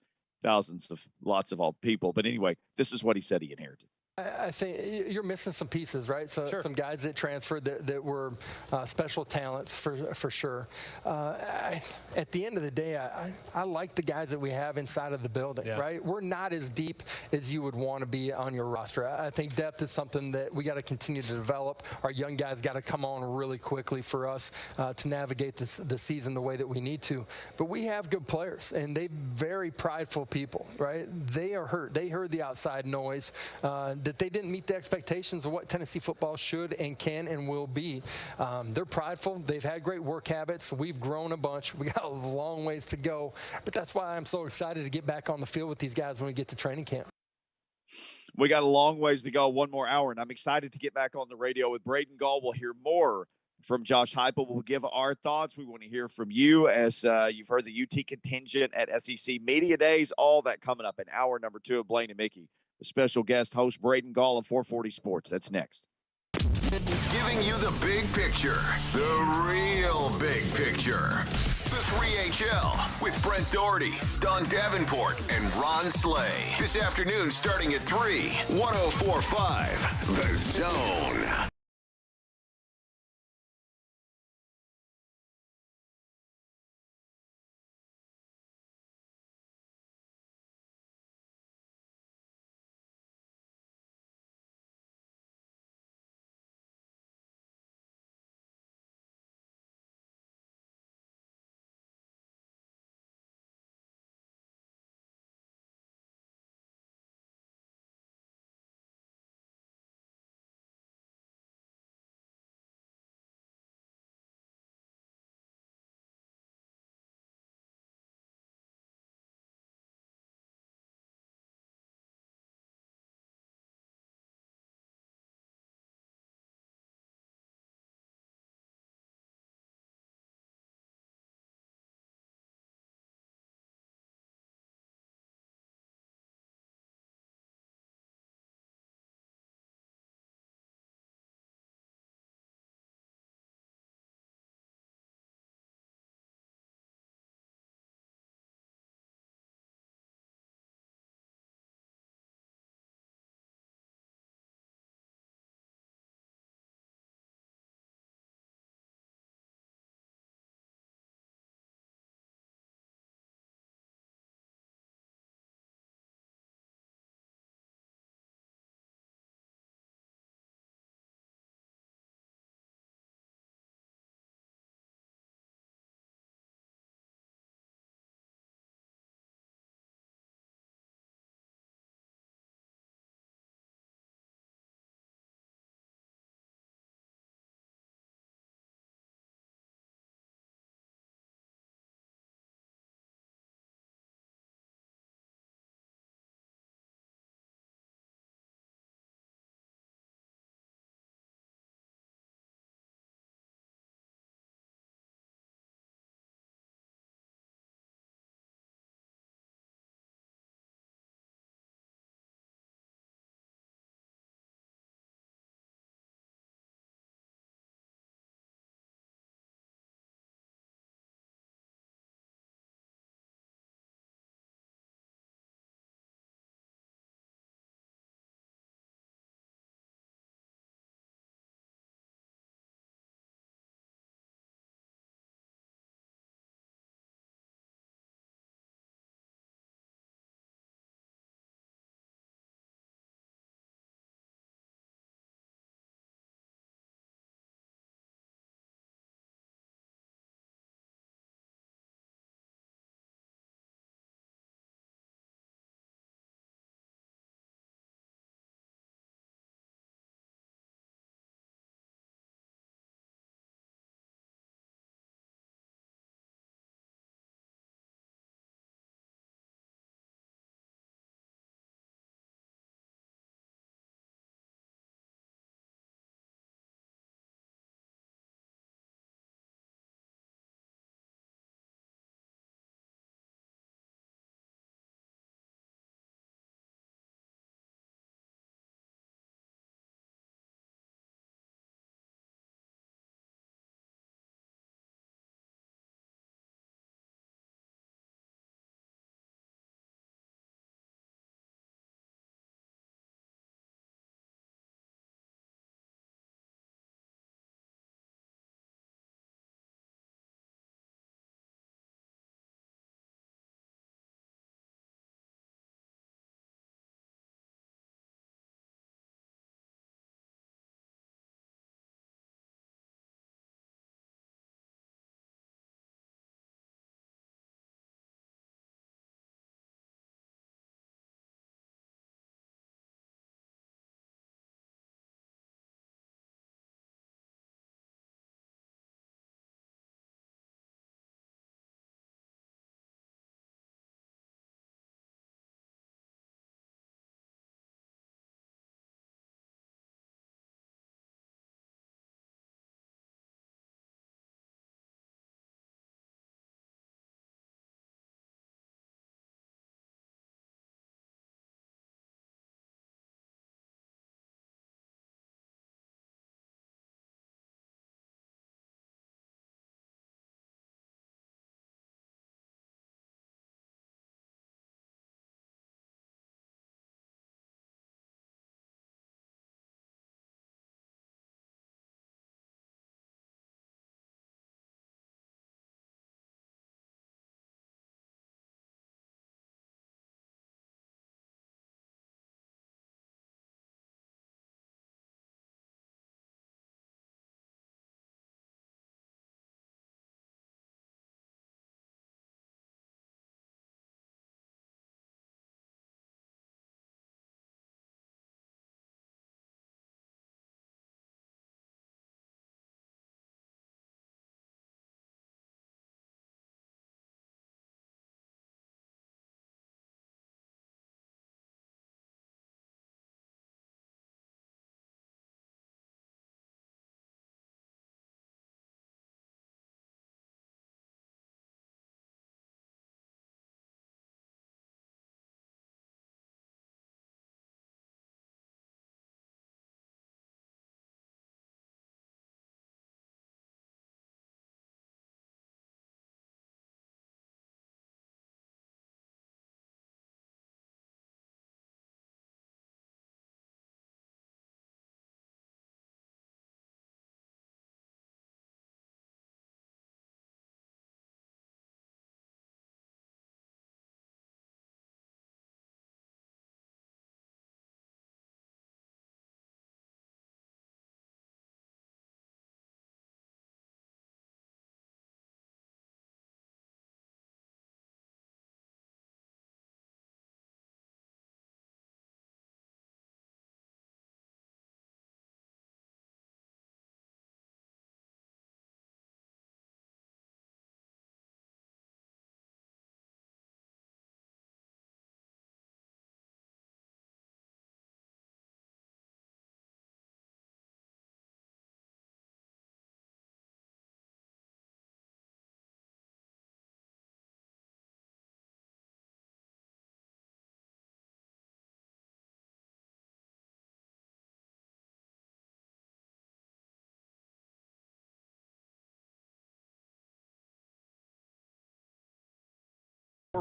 thousands of lots of all people. But anyway, this is what he said he inherited. I think you're missing some pieces, right? So some guys that transferred that were special talents for sure. At the end of the day, I like the guys that we have inside of the building, right? We're not as deep as you would want to be on your roster. I think depth is something that we got to continue to develop. Our young guys got to come on really quickly for us to navigate the season the way that we need to. But we have good players, and they're very prideful people, right? They are hurt. They heard the outside noise. That they didn't meet the expectations of what Tennessee football should and can and will be. They're prideful. They've had great work habits. We've grown a bunch. We got a long ways to go. But that's why I'm so excited to get back on the field with these guys when we get to training camp. We got a long ways to go, one more hour, and I'm excited to get back on the radio with Braden Gall. We'll hear more from Josh Heupel. We'll give our thoughts. We want to hear from you as you've heard the UT contingent at SEC Media Days, all that coming up in hour number 2 of Blaine and Mickey. The special guest host, Braden Gall of 440 Sports. That's next. Giving you the big picture, the real big picture. The 3HL with Brent Doherty, Don Davenport, and Ron Slay. This afternoon starting at 3, 104.5 The Zone.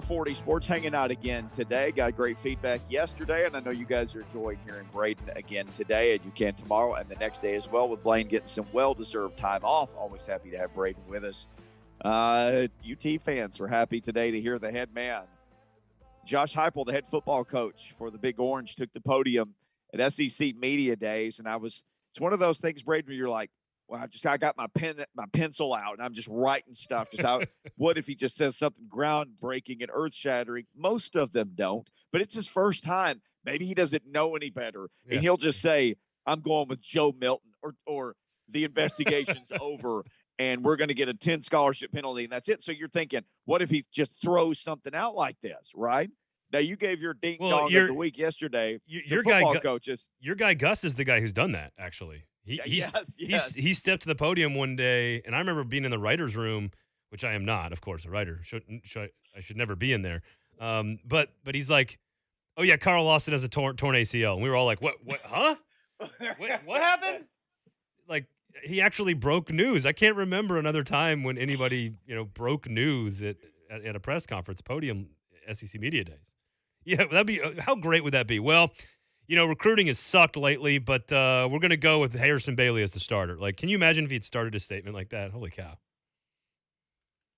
440 Sports hanging out again today. Got great feedback yesterday, and I know you guys are enjoying hearing Braden again today, and you can tomorrow and the next day as well with Blaine getting some well-deserved time off. Always happy to have Braden with us. UT fans were happy today to hear the head man. Josh Heupel, the head football coach for the Big Orange, took the podium at SEC Media Days, and it's one of those things, Braden, where you're like, well, I got my pencil out, and I'm just writing stuff. Because what if he just says something groundbreaking and earth-shattering? Most of them don't, but it's his first time. Maybe he doesn't know any better, and he'll just say, "I'm going with Joe Milton," or the investigation's over, and we're going to get a 10 scholarship penalty, and that's it. So you're thinking, what if he just throws something out like this, right? Now you gave your ding dong of the week yesterday. Your football guy, coaches. Your guy Gus is the guy who's done that. Actually, he stepped to the podium one day, and I remember being in the writers' room, which I am not, of course, a writer. I should never be in there. But he's like, "Oh yeah, Carl Lawson has a torn ACL," and we were all like, "What? Huh? What happened?" Like he actually broke news. I can't remember another time when anybody broke news at a press conference podium, SEC Media Days. Yeah, that'd be how great would that be? Well, recruiting has sucked lately, but we're going to go with Harrison Bailey as the starter. Like, can you imagine if he'd started a statement like that? Holy cow.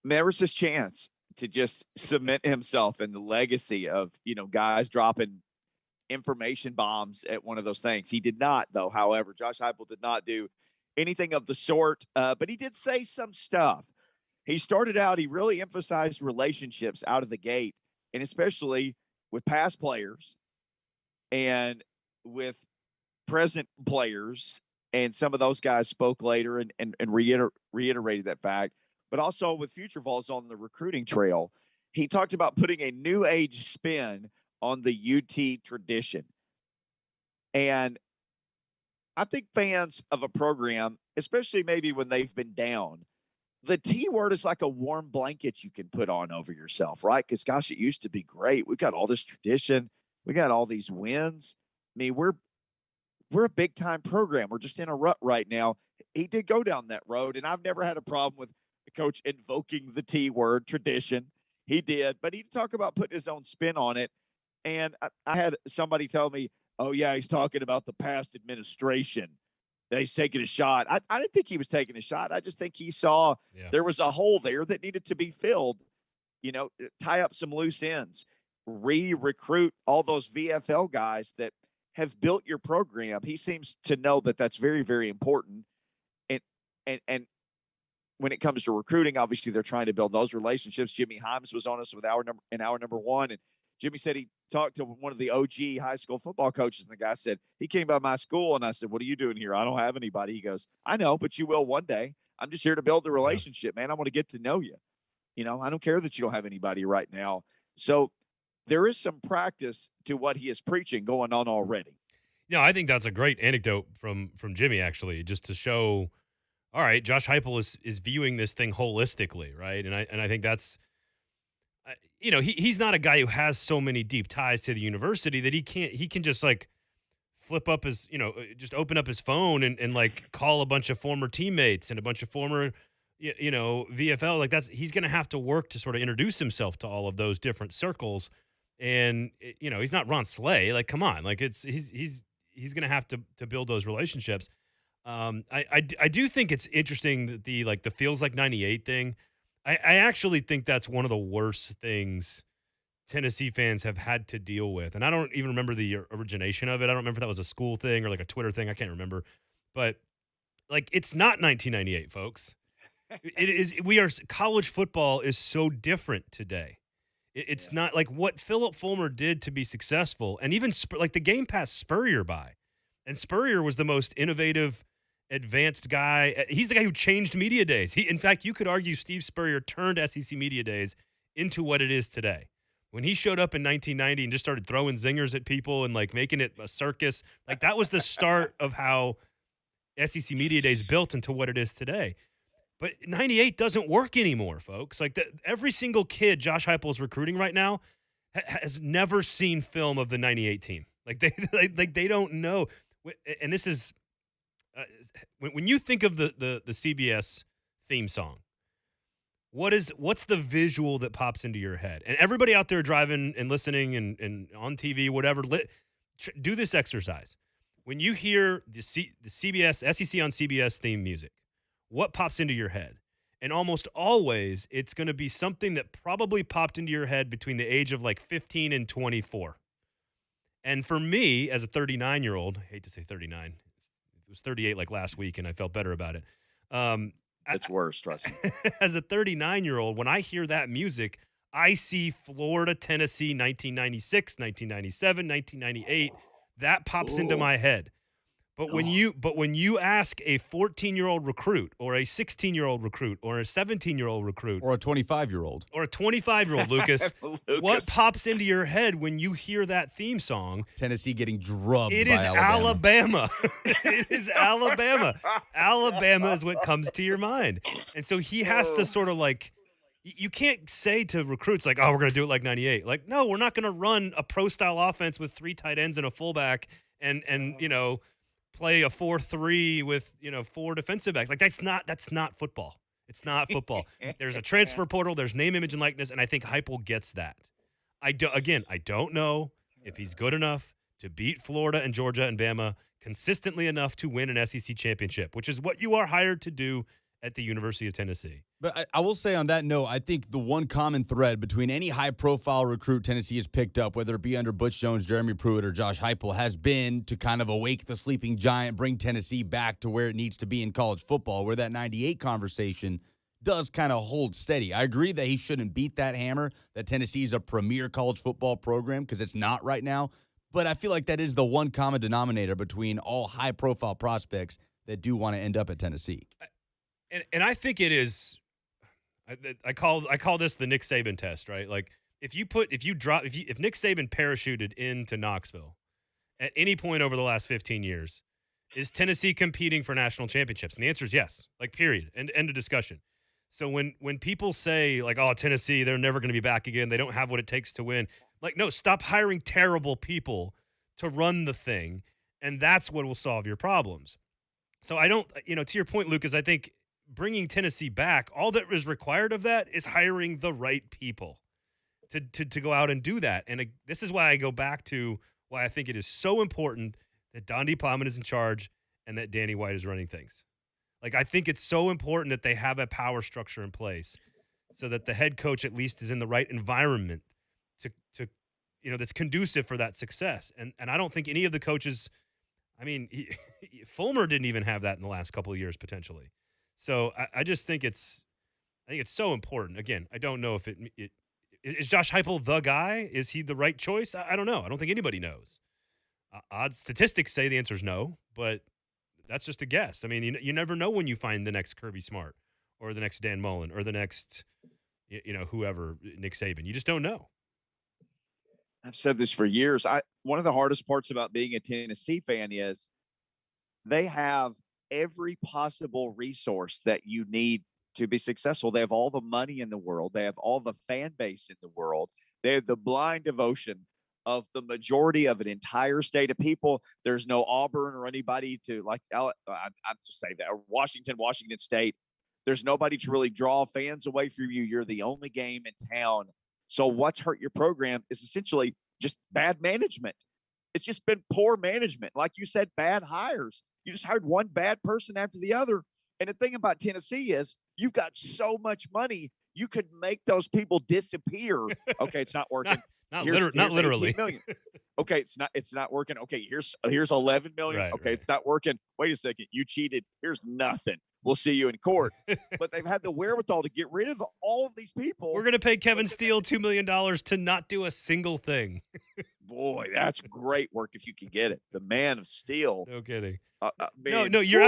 There was this chance to just cement himself in the legacy of, guys dropping information bombs at one of those things. He did not, though. However, Josh Heupel did not do anything of the sort, but he did say some stuff. He started out, he really emphasized relationships out of the gate, and especially with past players and with present players, and some of those guys spoke later and reiterated that fact, but also with future Vols on the recruiting trail. He talked about putting a new age spin on the UT tradition. And I think fans of a program, especially maybe when they've been down, the T word is like a warm blanket you can put on over yourself, right? Because, gosh, it used to be great. We've got all this tradition. We got all these wins. I mean, we're a big-time program. We're just in a rut right now. He did go down that road, and I've never had a problem with the coach invoking the T word, tradition. He did, but he'd talk about putting his own spin on it. And I had somebody tell me, oh, yeah, he's talking about the past administration. That he's taking a shot. I didn't think he was taking a shot. I just think he saw there was a hole there that needed to be filled, tie up some loose ends, recruit all those VFL guys that have built your program. He seems to know that that's very, very important. And when it comes to recruiting, obviously they're trying to build those relationships. Jimmy Himes was on us with hour number one, and Jimmy said he talked to one of the OG high school football coaches, and the guy said, he came by my school, and I said, what are you doing here? I don't have anybody. He goes, I know, but you will one day. I'm just here to build the relationship, man. I want to get to know you. I don't care that you don't have anybody right now. So there is some practice to what he is preaching going on already. Yeah, I think that's a great anecdote from Jimmy, actually, just to show, all right, Josh Heupel is viewing this thing holistically, right? And I think that's, he's not a guy who has so many deep ties to the university that he can just like flip up his, just open up his phone and like call a bunch of former teammates and a bunch of former, VFL. Like he's going to have to work to sort of introduce himself to all of those different circles. And, he's not Ron Slay. Like, come on, like he's going to have to build those relationships. I do think it's interesting that the feels like 98 thing. I actually think that's one of the worst things Tennessee fans have had to deal with. And I don't even remember the origination of it. I don't remember if that was a school thing or like a Twitter thing. I can't remember. But like, it's not 1998, folks. It is. College football is so different today. It's not like what Philip Fulmer did to be successful. And even like the game passed Spurrier by. And Spurrier was the most innovative, advanced guy. He's the guy who changed media days. In fact, you could argue Steve Spurrier turned SEC Media Days into what it is today. When he showed up in 1990 and just started throwing zingers at people and like making it a circus, like that was the start of how SEC Media Days built into what it is today. But 98 doesn't work anymore, folks. Like every single kid Josh Heupel is recruiting right now has never seen film of the 98 team. Like they don't know. And this is when you think of the CBS theme song, what's the visual that pops into your head? And everybody out there driving and listening and on TV, whatever, do this exercise. When you hear the CBS, SEC on CBS theme music, what pops into your head? And almost always, it's going to be something that probably popped into your head between the age of like 15 and 24. And for me, as a 39-year-old, I hate to say 39, it was 38 like last week, and I felt better about it. It's worse, trust me. As a 39-year-old, when I hear that music, I see Florida, Tennessee, 1996, 1997, 1998. That pops into my head. But when you ask a 14-year-old recruit or a 16-year-old recruit or a 17-year-old recruit Or a 25-year-old. or a 25-year-old, Lucas, Lucas. what pops into your head when you hear that theme song? Tennessee getting drubbed It by is Alabama. Alabama. It is Alabama. Alabama is what comes to your mind. And so he has to sort of like, you can't say to recruits like, oh, we're going to do it like 98. Like, no, we're not going to run a pro-style offense with 3 tight ends and a fullback and play a 4-3 with, 4 defensive backs. Like, that's not football. It's not football. There's a transfer portal. There's name, image, and likeness, and I think Heupel gets that. I don't know if he's good enough to beat Florida and Georgia and Bama consistently enough to win an SEC championship, which is what you are hired to do at the University of Tennessee. But I will say on that note, I think the one common thread between any high-profile recruit Tennessee has picked up, whether it be under Butch Jones, Jeremy Pruitt, or Josh Heupel, has been to kind of awake the sleeping giant, bring Tennessee back to where it needs to be in college football, where that 98 conversation does kind of hold steady. I agree that he shouldn't beat that hammer, that Tennessee is a premier college football program, because it's not right now. But I feel like that is the one common denominator between all high-profile prospects that do want to end up at Tennessee. And I think it is. I call this the Nick Saban test, right? Like if Nick Saban parachuted into Knoxville at any point over the last 15 years, is Tennessee competing for national championships? And the answer is yes. Like period. End of discussion. So when people say like, oh, Tennessee, they're never going to be back again. They don't have what it takes to win. Like, no, stop hiring terrible people to run the thing, and that's what will solve your problems. So I don't, to your point, Lucas, I think bringing Tennessee back, all that is required of that is hiring the right people to go out and do that. And this is why I go back to why I think it is so important that Don D. Plowman is in charge and that Danny White is running things. Like, I think it's so important that they have a power structure in place so that the head coach at least is in the right environment to that's conducive for that success. And I don't think any of the coaches, Fulmer didn't even have that in the last couple of years potentially. So I just think it's so important. Again, I don't know if it is Josh Heupel the guy? Is he the right choice? I don't know. I don't think anybody knows. Odd statistics say the answer is no, but that's just a guess. I mean, you never know when you find the next Kirby Smart or the next Dan Mullen or the next, whoever, Nick Saban. You just don't know. I've said this for years. One of the hardest parts about being a Tennessee fan is they have every possible resource that you need to be successful. They have all the money in the world. They have all the fan base in the world. They have the blind devotion of the majority of an entire state of people. There's no Auburn or anybody to I'm just saying that, or Washington State. There's nobody to really draw fans away from you. You're the only game in town. So what's hurt your program is essentially just bad management. It's just been poor management. Like you said, bad hires. You just hired one bad person after the other. And the thing about Tennessee is you've got so much money, you could make those people disappear. Okay, it's not working. not literally. Okay, it's not working. Okay, here's 11 million. Right, okay, right. It's not working. Wait a second, you cheated. Here's nothing. We'll see you in court. But they've had the wherewithal to get rid of all of these people. We're going to pay Kevin Steele $2 million to not do a single thing. Boy, that's great work if you can get it. The man of steel. No kidding. Man, No, you're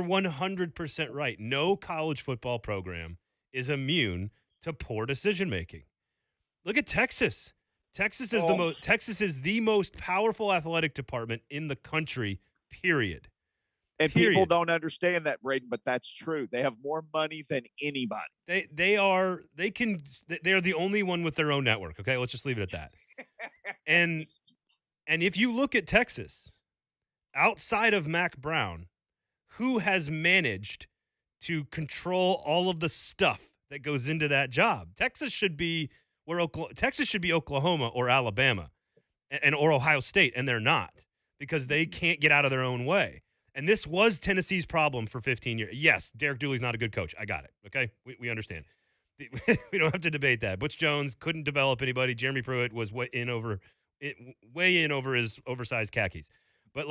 100% right. No college football program is immune to poor decision making. Look at Texas. Texas is the most powerful athletic department in the country. Period. And people don't understand that, Braden, but that's true. They have more money than anybody. They are the only one with their own network. Okay, let's just leave it at that. And if you look at Texas, outside of Mac Brown, who has managed to control all of the stuff that goes into that job. Texas should be Oklahoma or Alabama or Ohio State, and they're not because they can't get out of their own way. And this was Tennessee's problem for 15 years. Yes, Derek Dooley's not a good coach. I got it. Okay, we understand. We don't have to debate that. Butch Jones couldn't develop anybody. Jeremy Pruitt was way in over his oversized khakis. But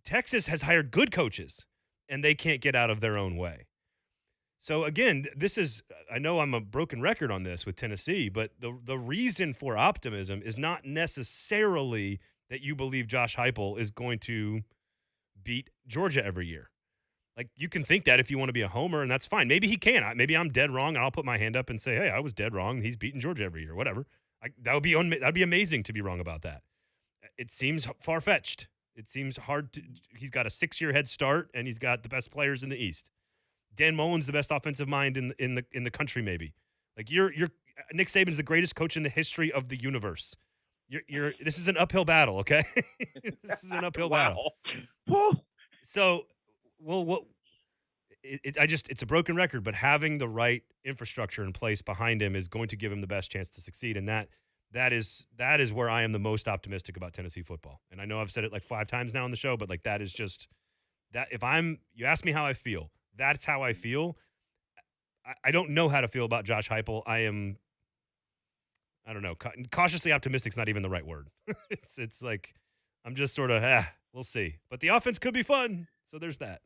Texas has hired good coaches, and they can't get out of their own way. So again, I know I'm a broken record on this with Tennessee, but the reason for optimism is not necessarily that you believe Josh Heupel is going to beat Georgia every year. Like, you can think that if you want to be a homer, and that's fine. Maybe he can. Maybe I'm dead wrong, and I'll put my hand up and say, hey, I was dead wrong. He's beating Georgia every year, whatever. That'd be amazing to be wrong about that. It seems far-fetched. It seems hard to. He's got a 6-year head start, and he's got the best players in the East. Dan Mullen's the best offensive mind in the country, maybe. Like, Nick Saban's the greatest coach in the history of the universe. This is an uphill battle, okay? This is an uphill battle. So, it's a broken record, but having the right infrastructure in place behind him is going to give him the best chance to succeed, and that is where I am the most optimistic about Tennessee football. And I know I've said it like 5 times now on the show, but that is just that. You ask me how I feel, that's how I feel. I don't know how to feel about Josh Heupel. I don't know. Cautiously optimistic is not even the right word. It's like I'm just sort of we'll see. But the offense could be fun, so there's that.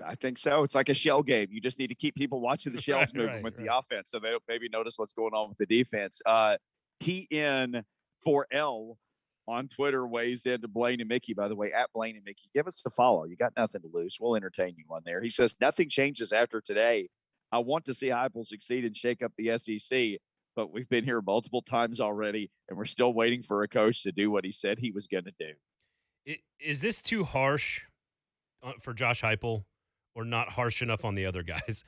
I think so. It's like a shell game. You just need to keep people watching the shells moving with the offense, so they'll maybe notice what's going on with the defense. TN4L on Twitter weighs into Blaine and Mickey, by the way, at Blaine and Mickey. Give us a follow. You got nothing to lose. We'll entertain you on there. He says, nothing changes after today. I want to see Heupel succeed and shake up the SEC, but we've been here multiple times already, and we're still waiting for a coach to do what he said he was going to do. Is this too harsh for Josh Heupel or not harsh enough on the other guys?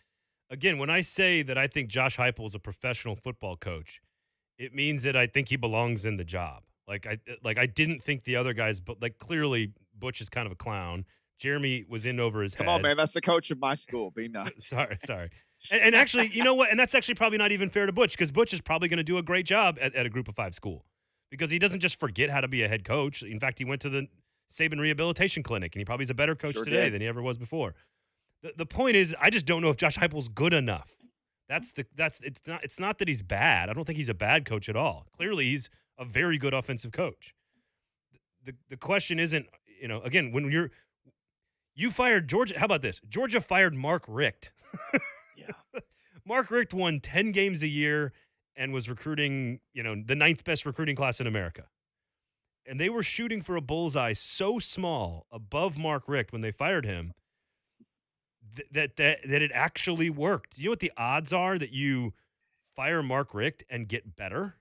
Again, when I say that I think Josh Heupel is a professional football coach, it means that I think he belongs in the job. I didn't think the other guys, but clearly Butch is kind of a clown. Jeremy was in over his head. Come on, man. That's the coach of my school. Be nice. Sorry. And actually, you know what? And that's actually probably not even fair to Butch, because Butch is probably going to do a great job at a Group of 5 school, because he doesn't just forget how to be a head coach. In fact, he went to the Saban Rehabilitation Clinic, and he probably is a better coach today than he ever was before. The point is, I just don't know if Josh Heupel's good enough. It's not that he's bad. I don't think he's a bad coach at all. Clearly, he's a very good offensive coach. The question isn't, again, when you fired Georgia. How about this? Georgia fired Mark Richt. Yeah. Mark Richt won 10 games a year and was recruiting, the 9th best recruiting class in America. And they were shooting for a bullseye so small above Mark Richt when they fired him that it actually worked. Do you know what the odds are that you fire Mark Richt and get better?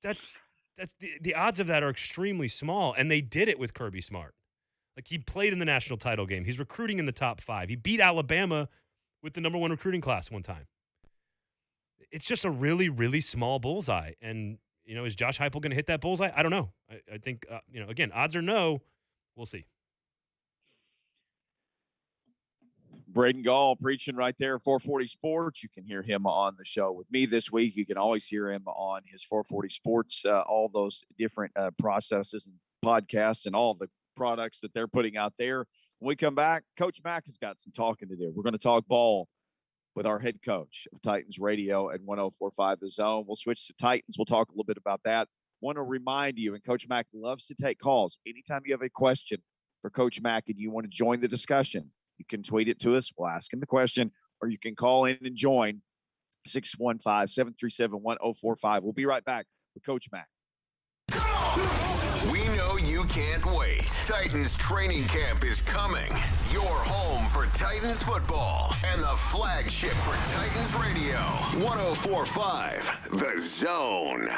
That's the odds of that are extremely small, and they did it with Kirby Smart. He played in the national title game. He's recruiting in the top 5. He beat Alabama with the number 1 recruiting class one time. It's just a really, really small bullseye. And, is Josh Heupel going to hit that bullseye? I don't know. I think, again, odds are no. We'll see. Braden Gall preaching right there, 440 Sports. You can hear him on the show with me this week. You can always hear him on his 440 Sports, all those different processes and podcasts and all the products that they're putting out there. When we come back, Coach Mack has got some talking to do. We're going to talk ball with our head coach of Titans Radio at 104.5 The Zone. We'll switch to Titans. We'll talk a little bit about that. Want to remind you, and Coach Mack loves to take calls. Anytime you have a question for Coach Mack and you want to join the discussion, you can tweet it to us. We'll ask him the question, or you can call in and join 615-737-1045. We'll be right back with Coach Mack. We know you can't wait. Titans training camp is coming. Your home for Titans football and the flagship for Titans Radio. 104.5 The Zone.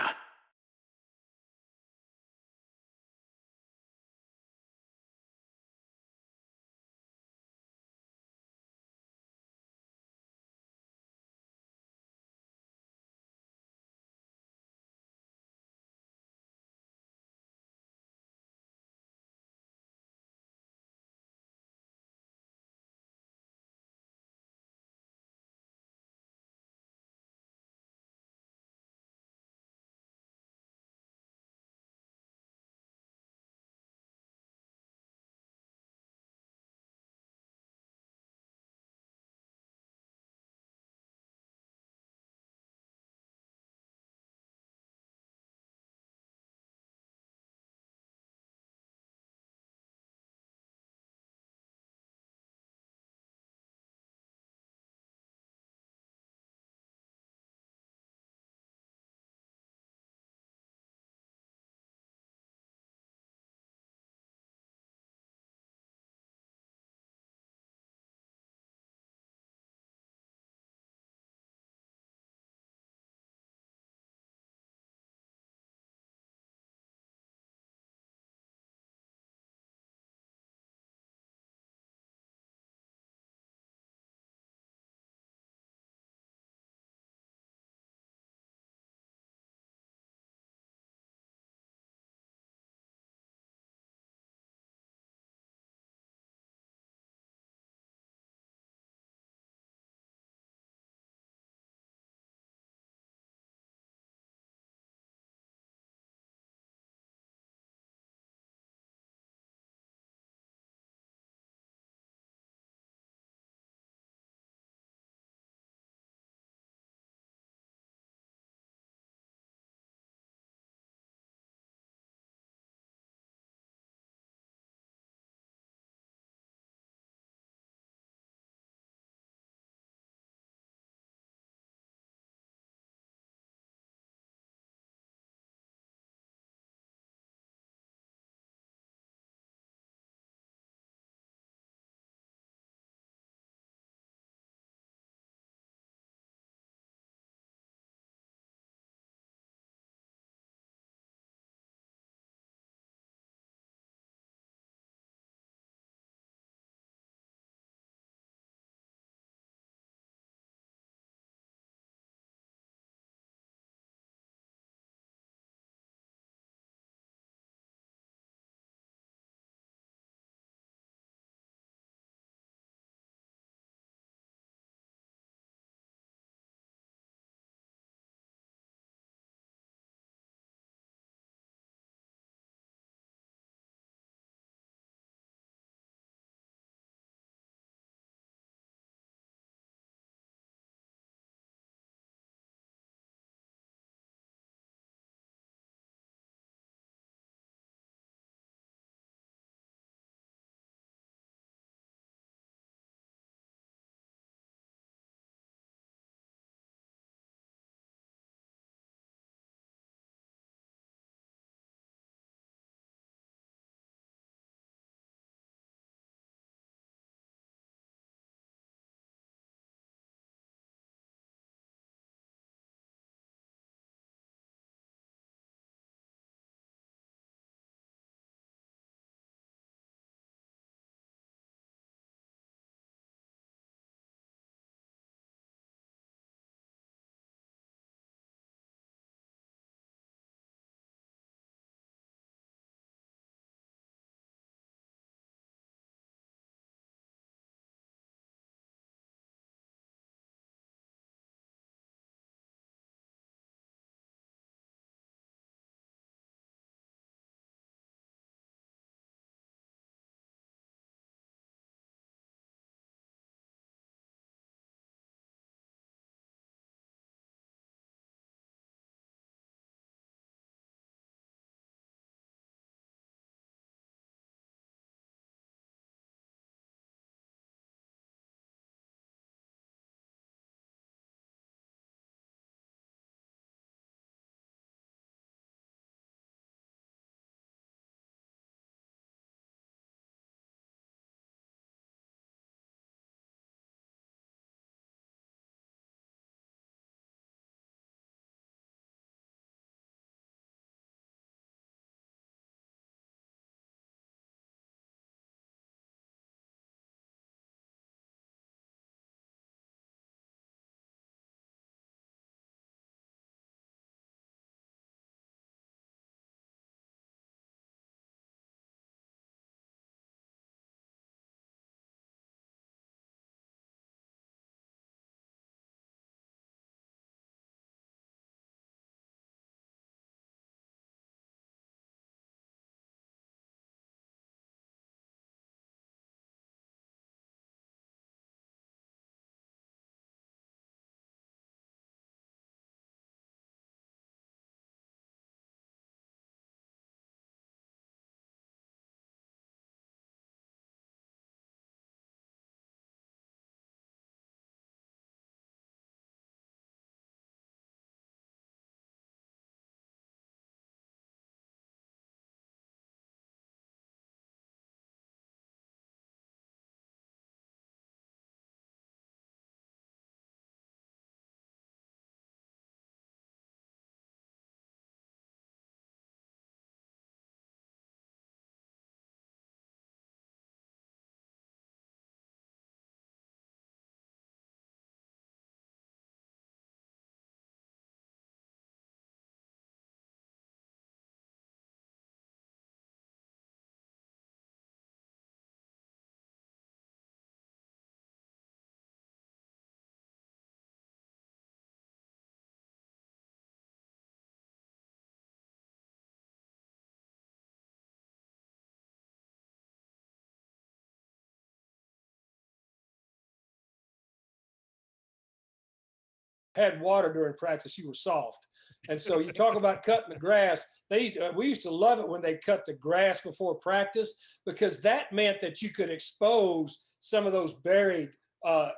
had water during practice, you were soft. And so you talk about cutting the grass. We used to love it when they cut the grass before practice, because that meant that you could expose some of those buried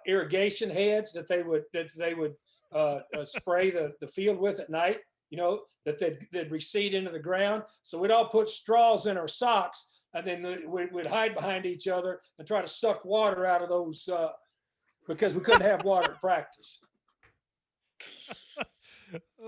irrigation heads that they would spray the field with at night. That they'd recede into the ground. So we'd all put straws in our socks, and then we'd hide behind each other and try to suck water out of those because we couldn't have water at practice.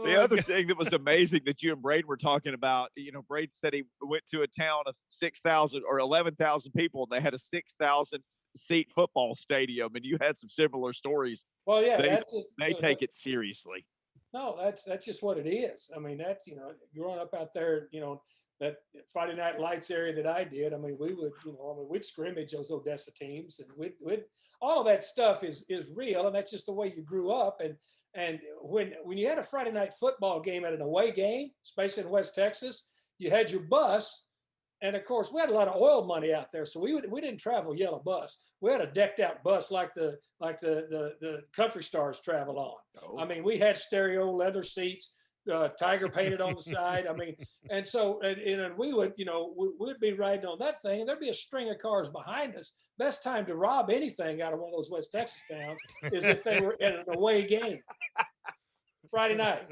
The other thing that was amazing that you and Braden were talking about, Braden said he went to a town of 6,000 or 11,000 people, and they had a 6,000 seat football stadium, and you had some similar stories. Well, yeah, they take it seriously. No, that's just what it is. I mean, that's, growing up out there, that Friday Night Lights area that I did. I mean, we'd scrimmage those Odessa teams, and we'd all of that stuff is real, and that's just the way you grew up. And when you had a Friday night football game at an away game, especially in West Texas, you had your bus, and of course we had a lot of oil money out there, so we didn't travel yellow bus. We had a decked out bus like the country stars travel on. Oh. I mean, we had stereo leather seats, tiger painted on the side. I mean, and so and we would we'd be riding on that thing, and there'd be a string of cars behind us. Best time to rob anything out of one of those West Texas towns is if they were at an away game. Friday night.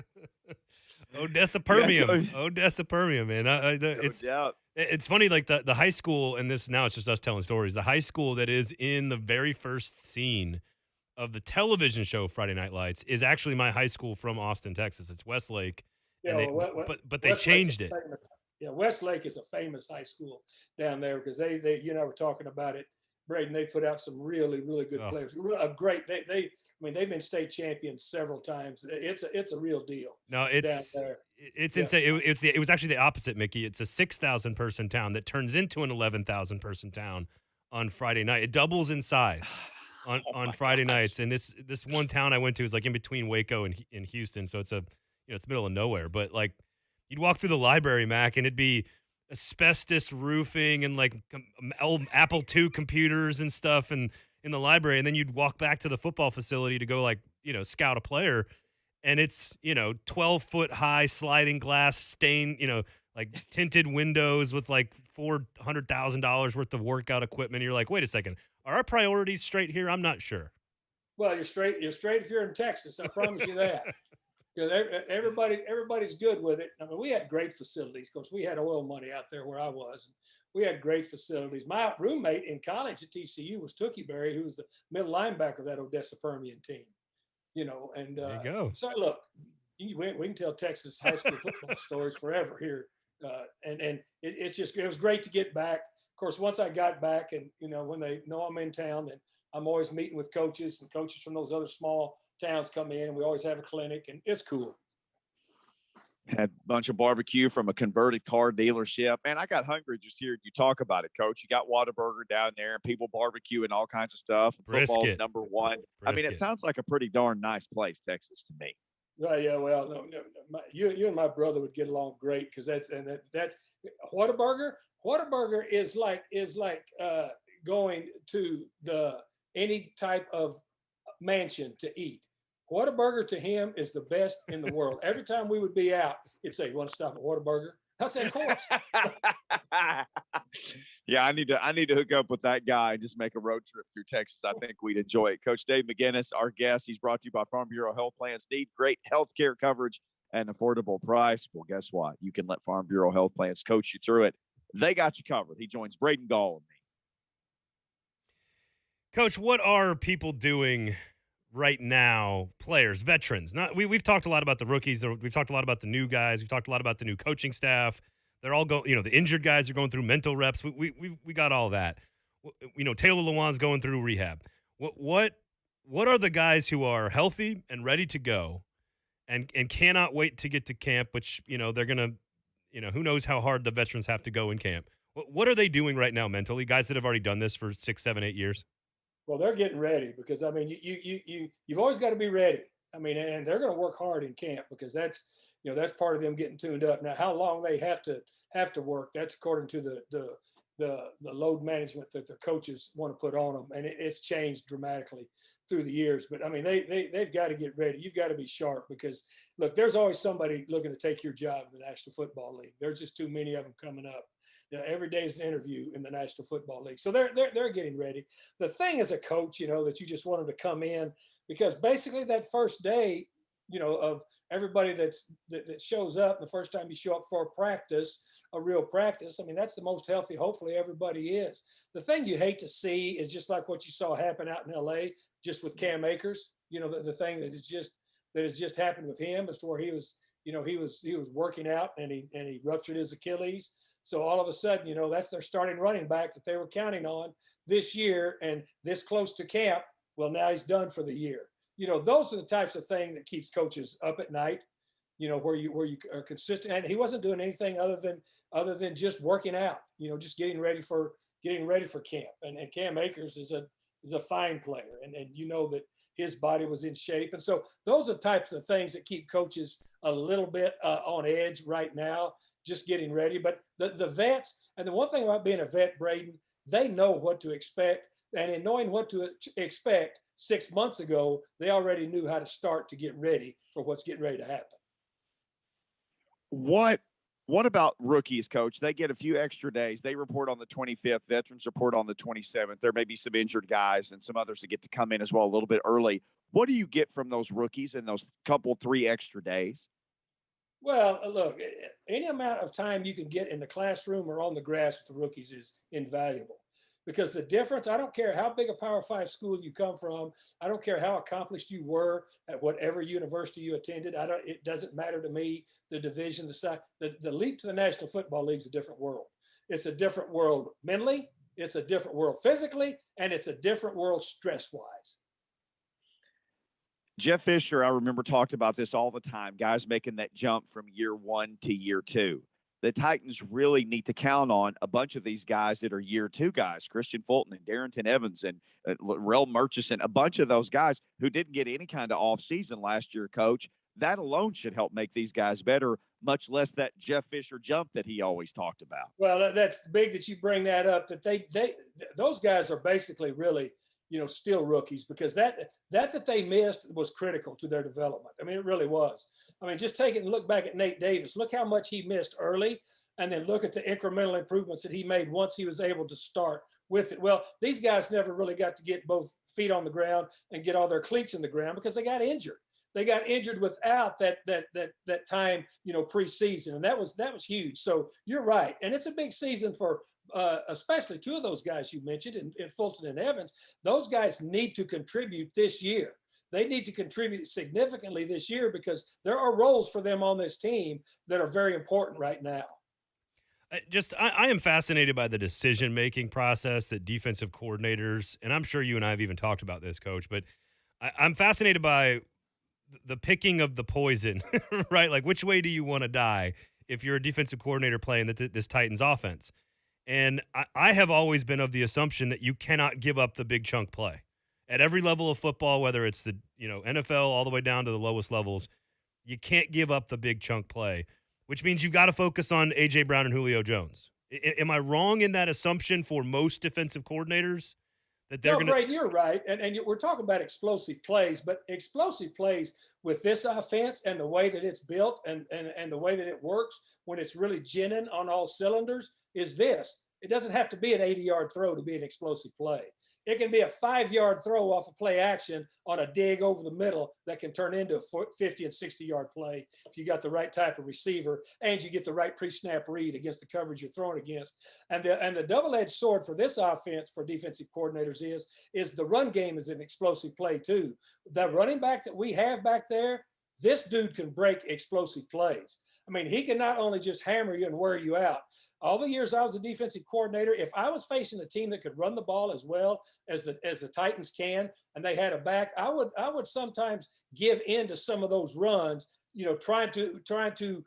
Odessa Permium. Odessa Permium, man. It's funny, like the high school, and this now it's just us telling stories. The high school that is in the very first scene of the television show Friday Night Lights is actually my high school from Austin, Texas. It's Westlake. Yeah, but they changed it. Yeah, Westlake is a famous high school down there because they were talking about it. Braden, they put out some really, really good players. A great, they've been state champions several times. It's a real deal. No, it's insane. It was actually the opposite, Mickey. It's a 6,000 person town that turns into an 11,000 person town on Friday night. It doubles in size on Friday nights. And this one town I went to is like in between Waco and Houston, so it's it's middle of nowhere. But like you'd walk through the library, Mac, and it'd be asbestos roofing and like old Apple II computers and stuff and in the library, and then you'd walk back to the football facility to go scout a player, and it's 12-foot high sliding glass stain, like tinted windows with like $400,000 worth of workout equipment. You're like, wait a second, are our priorities straight here? I'm not sure. Well, you're straight if you're in Texas, I promise you that. Because everybody's good with it. I mean, we had great facilities. Of course, we had oil money out there where I was. We had great facilities. My roommate in college at TCU was Tookie Berry, who was the middle linebacker of that Odessa Permian team. And there you go. So look, we can tell Texas high school football stories forever here. And it was great to get back. Of course, once I got back, and when they know I'm in town, then I'm always meeting with coaches, and coaches from those other small towns come in, and we always have a clinic, and it's cool. Had a bunch of barbecue from a converted car dealership. Man, I got hungry just hearing you talk about it, Coach. You got Whataburger down there and people barbecuing all kinds of stuff. Football's number one. Brisket. I mean, it sounds like a pretty darn nice place, Texas, to me. Yeah, well, no, you and my brother would get along great because that's Whataburger. Whataburger is like going to any type of mansion to eat. Whataburger to him is the best in the world. Every time we would be out, he'd say, "You want to stop at Whataburger?" I said, "Of course." Yeah, I need to hook up with that guy and just make a road trip through Texas. I think we'd enjoy it. Coach Dave McGinnis, our guest. He's brought to you by Farm Bureau Health Plans. Need great health care coverage and affordable price. Well, guess what? You can let Farm Bureau Health Plans coach you through it. They got you covered. He joins Braden Gall and me. Coach, what are people doing right now, players, veterans? We've talked a lot about the rookies. We've talked a lot about the new guys. We've talked a lot about the new coaching staff. They're all going, the injured guys are going through mental reps. We got all that. Taylor Lewan's going through rehab. What are the guys who are healthy and ready to go and cannot wait to get to camp, which, they're going to, who knows how hard the veterans have to go in camp. What are they doing right now mentally? Guys that have already done this for 6, 7, 8 years? Well, they're getting ready because, I mean, you've always got to be ready. I mean, and they're going to work hard in camp because that's part of them getting tuned up. Now, how long they have to work, that's according to the load management that the coaches want to put on them. And it's changed dramatically through the years. But I mean, they've got to get ready. You've got to be sharp because look, there's always somebody looking to take your job in the National Football League. There's just too many of them coming up. Every day is an interview in the National Football League. So they're getting ready. The thing as a coach, that you just want them to come in because basically that first day, of everybody that shows up, the first time you show up for a real practice, I mean, that's the most healthy, hopefully everybody is. The thing you hate to see is just like what you saw happen out in LA, just with Cam Akers, the thing that has just happened with him as to where he was working out and he ruptured his Achilles. So all of a sudden, that's their starting running back that they were counting on this year and this close to camp. Well, now he's done for the year. Those are the types of thing that keeps coaches up at night, where you are consistent. And he wasn't doing anything other than just working out, just getting ready for camp. And Cam Akers is a fine player. And that his body was in shape. And so those are the types of things that keep coaches a little bit on edge right now, just getting ready. But the vets, and the one thing about being a vet, Braden, they know what to expect. And in knowing what to expect 6 months ago, they already knew how to start to get ready for what's getting ready to happen. What about rookies, Coach? They get a few extra days. They report on the 25th. Veterans report on the 27th. There may be some injured guys and some others that get to come in as well a little bit early. What do you get from those rookies in those three extra days? Well, look, any amount of time you can get in the classroom or on the grass with the rookies is invaluable. Because the difference, I don't care how big a Power 5 school you come from. I don't care how accomplished you were at whatever university you attended. It doesn't matter to me, the division, the size. The leap to the National Football League is a different world. It's a different world mentally. It's a different world physically. And it's a different world stress-wise. Jeff Fisher, I remember, talked about this all the time, guys making that jump from year one to year two. The Titans really need to count on a bunch of these guys that are year two guys, Christian Fulton and Darrington Evans and Rel Murchison, a bunch of those guys who didn't get any kind of offseason last year, Coach. That alone should help make these guys better, much less that Jeff Fisher jump that he always talked about. Well, that's big that you bring that up, that those guys are basically really, still rookies, because that they missed was critical to their development. I mean, it really was. I mean, just take it and look back at Nate Davis. Look how much he missed early, and then look at the incremental improvements that he made once he was able to start with it. Well, these guys never really got to get both feet on the ground and get all their cleats in the ground because they got injured. They got injured without that time, preseason, and that was huge. So you're right, and it's a big season for especially two of those guys you mentioned, in Fulton and Evans. Those guys need to contribute this year. They need to contribute significantly this year because there are roles for them on this team that are very important right now. I am fascinated by the decision-making process that defensive coordinators, and I'm sure you and I have even talked about this, Coach, but I'm fascinated by the picking of the poison, right? Like, which way do you want to die if you're a defensive coordinator playing this Titans offense? And I have always been of the assumption that you cannot give up the big chunk play. At every level of football, whether it's the NFL all the way down to the lowest levels, you can't give up the big chunk play, which means you've got to focus on A.J. Brown and Julio Jones. Am I wrong in that assumption for most defensive coordinators? That they're Braden, you're right. And we're talking about explosive plays, but explosive plays with this offense and the way that it's built and the way that it works when it's really ginning on all cylinders is this. It doesn't have to be an 80-yard throw to be an explosive play. It can be a 5-yard throw off a play action on a dig over the middle that can turn into a 50 and 60-yard play if you got the right type of receiver and you get the right pre-snap read against the coverage you're throwing against. And the double-edged sword for this offense for defensive coordinators is the run game is an explosive play too. The running back that we have back there, this dude can break explosive plays. I mean, he can not only just hammer you and wear you out. All the years I was a defensive coordinator, if I was facing a team that could run the ball as well as the Titans can, and they had a back, I would sometimes give in to some of those runs, trying to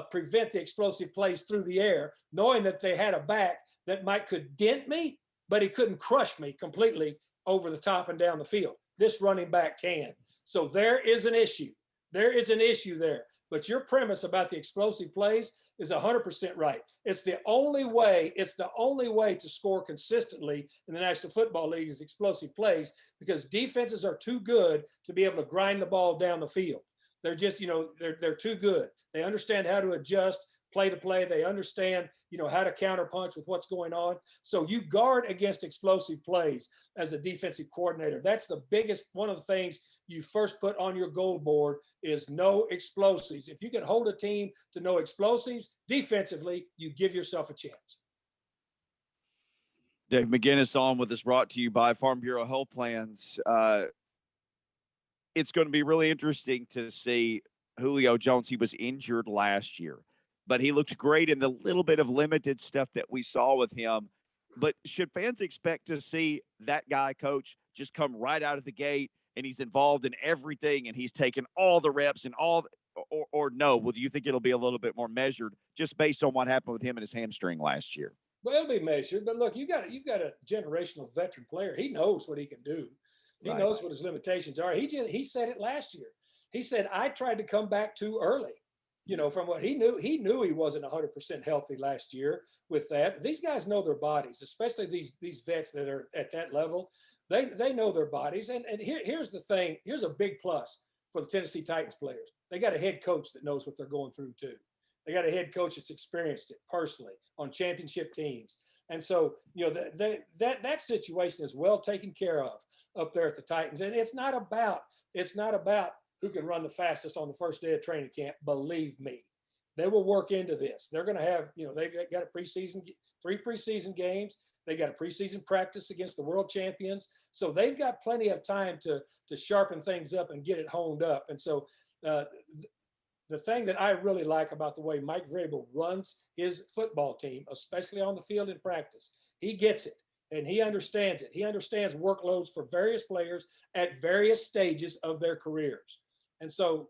prevent the explosive plays through the air, knowing that they had a back that could dent me, but he couldn't crush me completely over the top and down the field. This running back can. So there is an issue. There is an issue there. But your premise about the explosive plays, is 100% right. It's the only way to score consistently in the National Football League is explosive plays, because defenses are too good to be able to grind the ball down the field. They're just, they're too good. They understand how to adjust play to play. They understand, how to counterpunch with what's going on. So you guard against explosive plays as a defensive coordinator. That's the biggest, one of the things you first put on your goal board is no explosives. If you can hold a team to no explosives defensively, you give yourself a chance. Dave McGinnis on with us, brought to you by Farm Bureau Health Plans. It's going to be really interesting to see Julio Jones. He was injured last year, but he looked great in the little bit of limited stuff that we saw with him. But should fans expect to see that guy, Coach, just come right out of the gate and he's involved in everything and he's taken all the reps and or no? Well, do you think it'll be a little bit more measured just based on what happened with him and his hamstring last year? Well, it'll be measured, but look, you've got a generational veteran player. He knows what he can do. He knows what his limitations are. He said it last year. He said, I tried to come back too early. From what he knew he wasn't 100% healthy last year with that. These guys know their bodies, especially these vets that are at that level. They know their bodies. And here's the thing. Here's a big plus for the Tennessee Titans players. They got a head coach that knows what they're going through too. They got a head coach that's experienced it personally on championship teams. And so, that situation is well taken care of up there at the Titans. And it's not about who can run the fastest on the first day of training camp. Believe me, they will work into this. They're going to have, they've got three preseason games. They got a preseason practice against the world champions. So they've got plenty of time to sharpen things up and get it honed up. And so the thing that I really like about the way Mike Vrabel runs his football team, especially on the field in practice, he gets it and he understands it. He understands workloads for various players at various stages of their careers. And so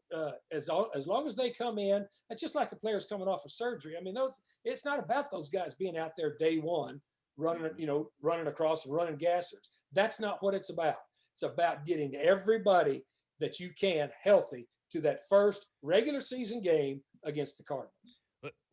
as long as they come in, it's just like the players coming off of surgery. I mean, it's not about those guys being out there day one, running across and running gassers. That's not what it's about. It's about getting everybody that you can healthy to that first regular season game against the Cardinals.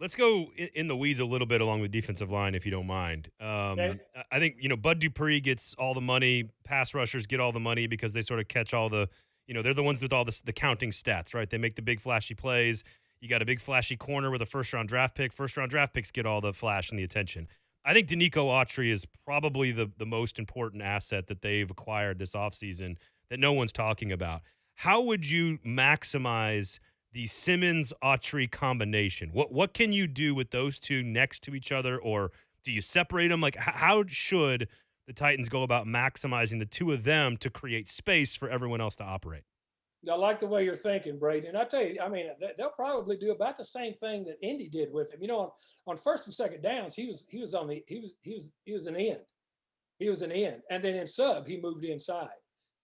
Let's go in the weeds a little bit along the defensive line, if you don't mind. Okay. I think, Bud Dupree gets all the money. Pass rushers get all the money because they sort of catch all the, they're the ones with all the counting stats, right? They make the big flashy plays. You got a big flashy corner with a first-round draft pick. First-round draft picks get all the flash and the attention. I think Danico Autry is probably the most important asset that they've acquired this offseason that no one's talking about. How would you maximize the Simmons-Autry combination? What can you do with those two next to each other, or do you separate them? Like, how should the Titans go about maximizing the two of them to create space for everyone else to operate? I like the way you're thinking, Braden. And I tell you, I mean, they'll probably do about the same thing that Indy did with him. On first and second downs, he was an end. He was an end, and then in sub, he moved inside.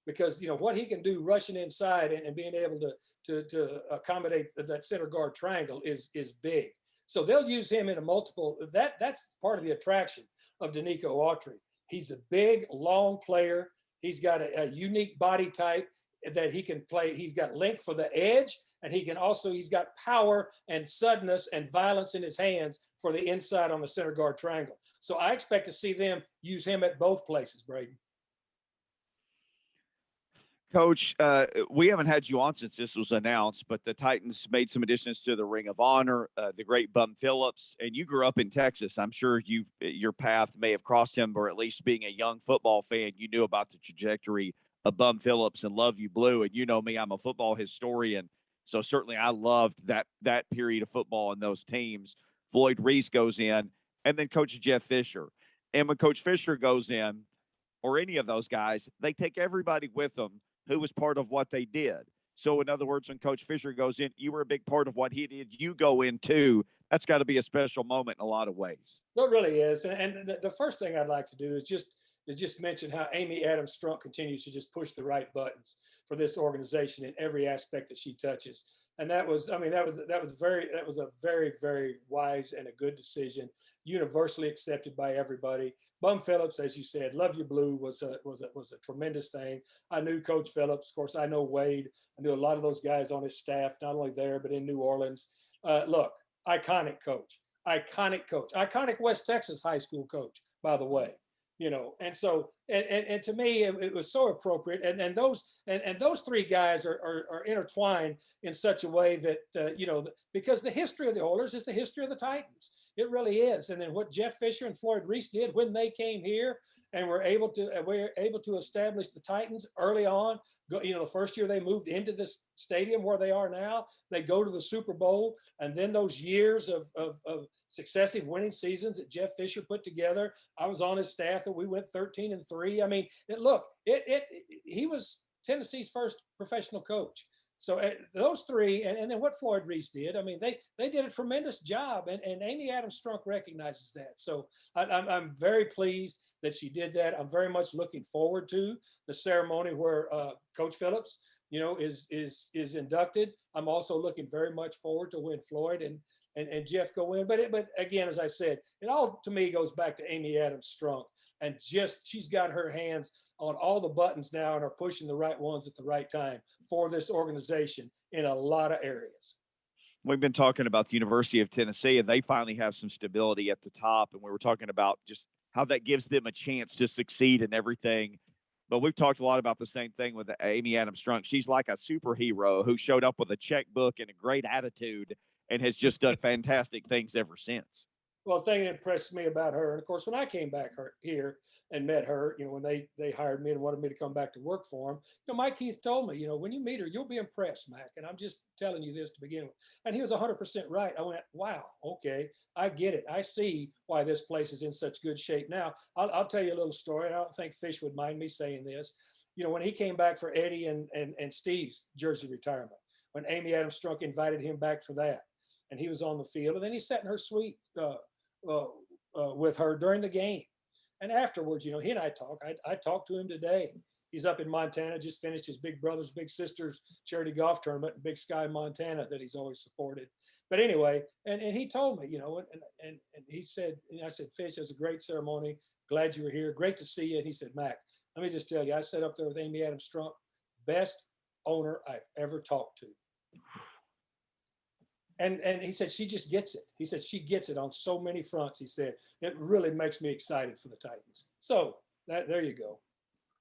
Because what he can do rushing inside and being able to accommodate that center guard triangle is big. So they'll use him in a multiple. That's part of the attraction of Danico Autry. He's a big, long player. He's got a unique body type that he can play. He's got length for the edge, and he's got power and suddenness and violence in his hands for the inside on the center guard triangle. So I expect to see them use him at both places, Braden. Coach, we haven't had you on since this was announced, but the Titans made some additions to the Ring of Honor, the great Bum Phillips, and you grew up in Texas. I'm sure your path may have crossed him, or at least being a young football fan, you knew about the trajectory of Bum Phillips and Love You Blue. And you know me, I'm a football historian, so certainly I loved that period of football and those teams. Floyd Reese goes in, and then Coach Jeff Fisher. And when Coach Fisher goes in, or any of those guys, they take everybody with them who was part of what they did. So in other words, when Coach Fisher goes in, you were a big part of what he did. You go in too. That's got to be a special moment in a lot of ways. No, it really is. And the first thing I'd like to do is just mention how Amy Adams Strunk continues to just push the right buttons for this organization in every aspect that she touches. And that was a very, very wise and a good decision, universally accepted by everybody. Bum Phillips, as you said, Love You Blue was a tremendous thing. I knew Coach Phillips. Of course, I know Wade. I knew a lot of those guys on his staff, not only there, but in New Orleans. Look, iconic coach, iconic West Texas high school coach, by the way. And so and to me it was so appropriate, and those three guys are intertwined in such a way that because the history of the Oilers is the history of the Titans. It really is. And then what Jeff Fisher and Floyd Reese did when they came here and were able to establish the Titans early on. The first year they moved into this stadium where they are now, they go to the Super Bowl, and then those years of successive winning seasons that Jeff Fisher put together. I was on his staff that we went 13-3. I mean, he was Tennessee's first professional coach. So those three, and then what Floyd Reese did, I mean, they did a tremendous job, and Amy Adams Strunk recognizes that. So I'm very pleased that she did that. I'm very much looking forward to the ceremony where Coach Phillips, is inducted. I'm also looking very much forward to when Floyd and Jeff go in. But again, as I said, it all to me goes back to Amy Adams Strunk, and she's got her hands on all the buttons now and are pushing the right ones at the right time for this organization in a lot of areas. We've been talking about the University of Tennessee, and they finally have some stability at the top. And we were talking about just how that gives them a chance to succeed in everything. But we've talked a lot about the same thing with Amy Adams Strunk. She's like a superhero who showed up with a checkbook and a great attitude and has just done fantastic things ever since. Well, the thing that impressed me about her, and of course, when I came back here and met her, when they hired me and wanted me to come back to work for them, Mike Keith told me, when you meet her, you'll be impressed, Mac. And I'm just telling you this to begin with. And he was 100% right. I went, wow, okay, I get it. I see why this place is in such good shape now. I'll tell you a little story. I don't think Fish would mind me saying this. When he came back for Eddie and Steve's jersey retirement, when Amy Adams Strunk invited him back for that, and he was on the field, and then he sat in her suite with her during the game. And afterwards, he and I talk. I talked to him today. He's up in Montana, just finished his big brother's, big sister's charity golf tournament in Big Sky, Montana, that he's always supported. But anyway, and he told me, and he said, I said, Fish, it was a great ceremony. Glad you were here. Great to see you. And he said, Mac, let me just tell you, I sat up there with Amy Adams Strunk, best owner I've ever talked to. And he said, she just gets it. He said, she gets it on so many fronts. He said, it really makes me excited for the Titans. So there you go.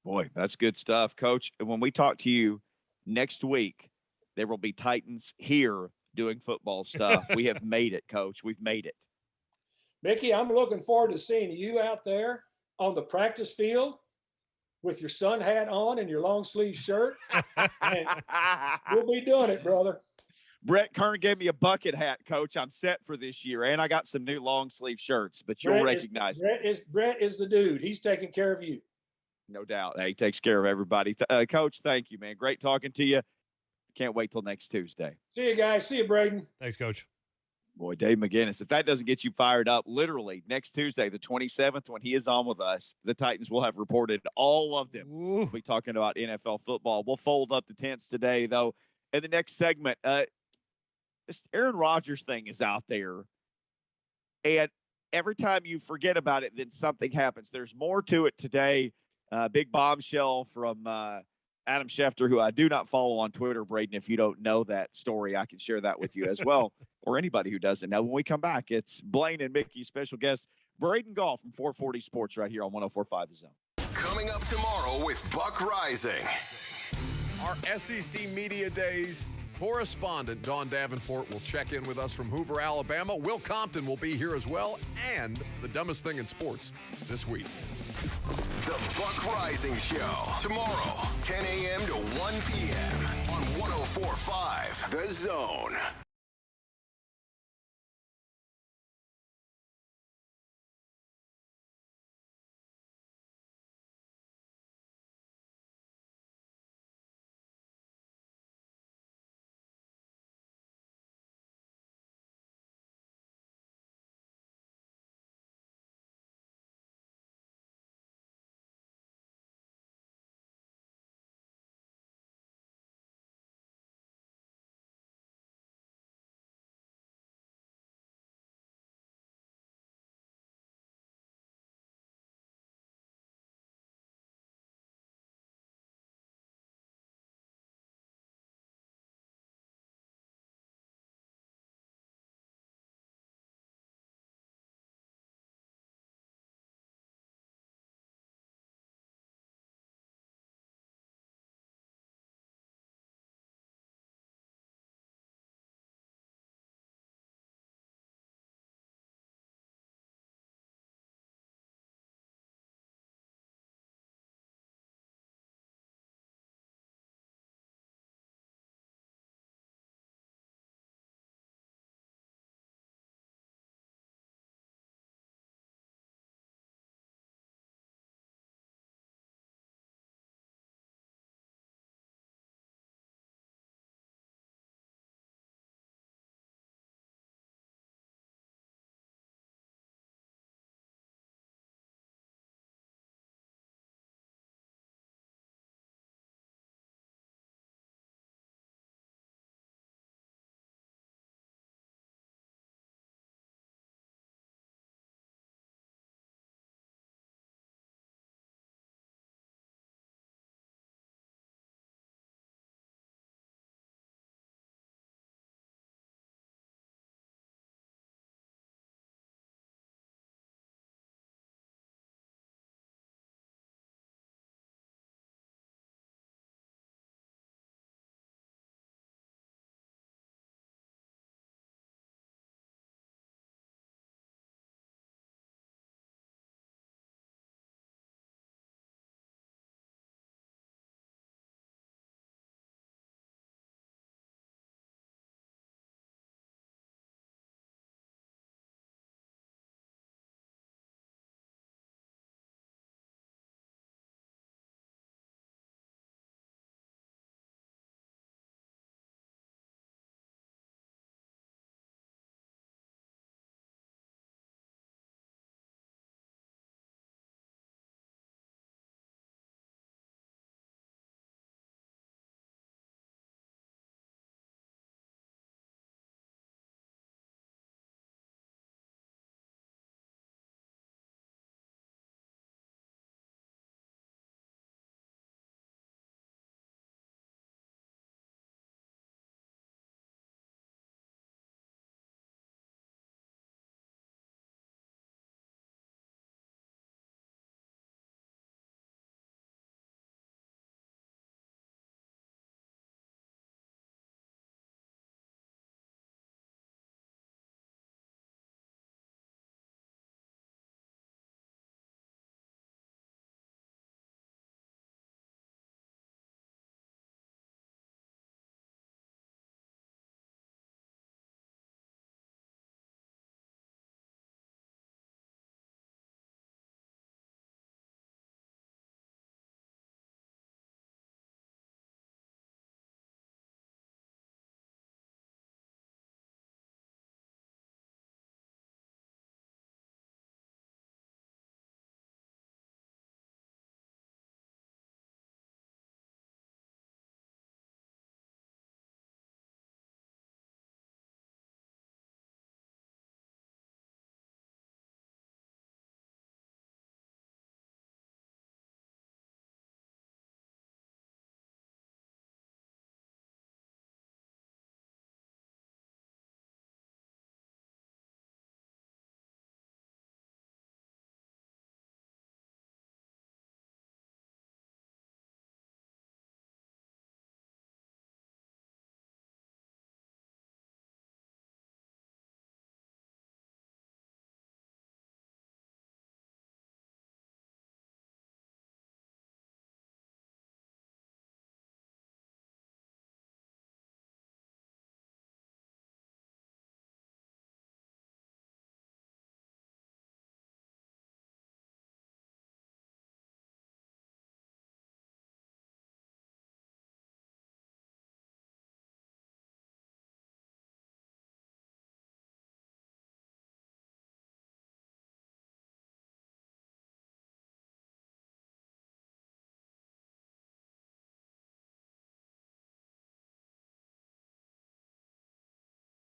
Boy, that's good stuff, Coach. And when we talk to you next week, there will be Titans here doing football stuff. We have made it, Coach. We've made it. Mickey, I'm looking forward to seeing you out there on the practice field with your sun hat on and your long sleeve shirt. And we'll be doing it, brother. Brett Kern gave me a bucket hat, Coach. I'm set for this year, and I got some new long sleeve shirts, but you'll recognize it. Brett is the dude. He's taking care of you. No doubt. Hey, he takes care of everybody. Coach, thank you, man. Great talking to you. Can't wait till next Tuesday. See you guys. See you, Braden. Thanks, Coach. Boy, Dave McGinnis, if that doesn't get you fired up, literally next Tuesday, the 27th, when he is on with us, the Titans will have reported all of them. We'll be talking about NFL football. We'll fold up the tents today, though. In the next segment, this Aaron Rodgers thing is out there, and every time you forget about it, then something happens. There's more to it today. Big bombshell from Adam Schefter, who I do not follow on Twitter. Braden, if you don't know that story, I can share that with you as well, or anybody who doesn't know. When we come back, it's Blaine and Mickey, special guest Braden Gall from 440 Sports right here on 104.5 The Zone. Coming up tomorrow with Buck Rising. Our SEC Media Days correspondent Dawn Davenport will check in with us from Hoover, Alabama. Will Compton will be here as well, and the dumbest thing in sports this week. The Buck Rising Show, tomorrow, 10 a.m. to 1 p.m. on 104.5 The Zone.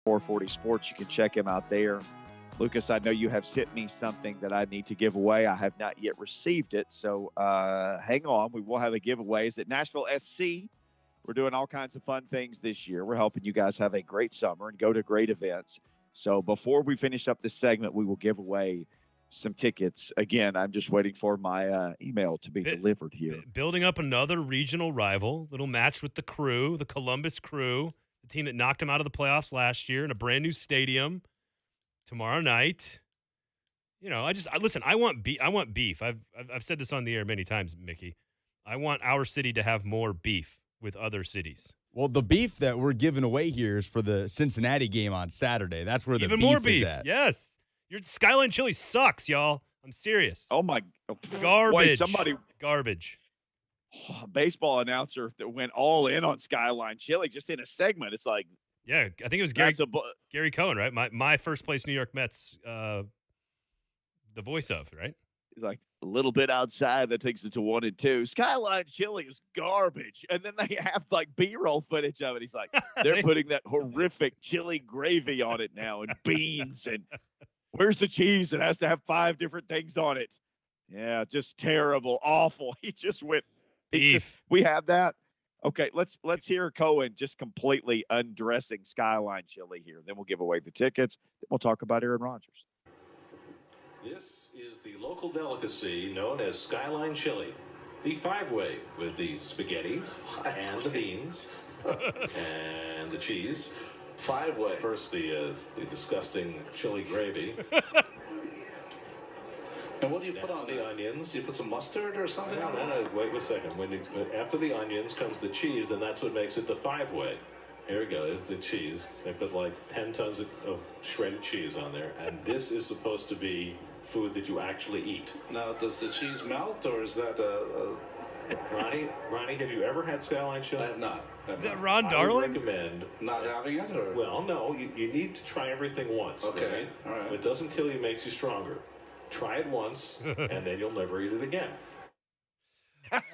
440 Sports. You can check him out there. Lucas, I know you have sent me something that I need to give away. I have not yet received it, so hang on. We will have a giveaway. It's at Nashville SC. We're doing all kinds of fun things this year. We're helping you guys have a great summer and go to great events. So before we finish up this segment, we will give away some tickets. Again, I'm just waiting for my email to be delivered here. Building up another regional rival, little match with the Crew, the Columbus Crew, the team that knocked them out of the playoffs last year in a brand new stadium tomorrow night. You know, listen, I want beef. I've said this on the air many times, Mickey. I want our city to have more beef with other cities. Well, the beef that we're giving away here is for the Cincinnati game on Saturday. That's where the Even beef more is beef. at. Yes. Your Skyline Chili sucks, y'all. I'm serious. Oh, my. Garbage. Wait, somebody. Garbage. A baseball announcer that went all in on Skyline Chili just in a segment. It's like. Yeah, I think it was Gary Cohen, right? My first place New York Mets, the voice of, right? Like a little bit outside that takes it to 1-2. Skyline Chili is garbage. And then they have like B-roll footage of it. He's like, they're putting that horrific chili gravy on it now and beans. And where's the cheese? It has to have 5 different things on it. Yeah, just terrible, awful. He just went. We have that. Okay, let's hear Cohen just completely undressing Skyline Chili here. Then we'll give away the tickets. Then we'll talk about Aaron Rodgers. This is the local delicacy known as Skyline Chili. The 5-way with the spaghetti and the beans and the cheese. 5-way. First, the disgusting chili gravy. And what do you put on the onions? Do you put some mustard or something on that? No, wait a second. After the onions comes the cheese, and that's what makes it the 5-way. Here we go. There's the cheese. They put like 10 tons of shredded cheese on there, and this is supposed to be food that you actually eat. Now, does the cheese melt, or is that Ronnie, have you ever had Skyline Chili? I have not. Is that Ron Darling? I would recommend not having it, or? Well, no. You need to try everything once. Okay. Right? All right. What doesn't kill you makes you stronger. Try it once, and then you'll never eat it again.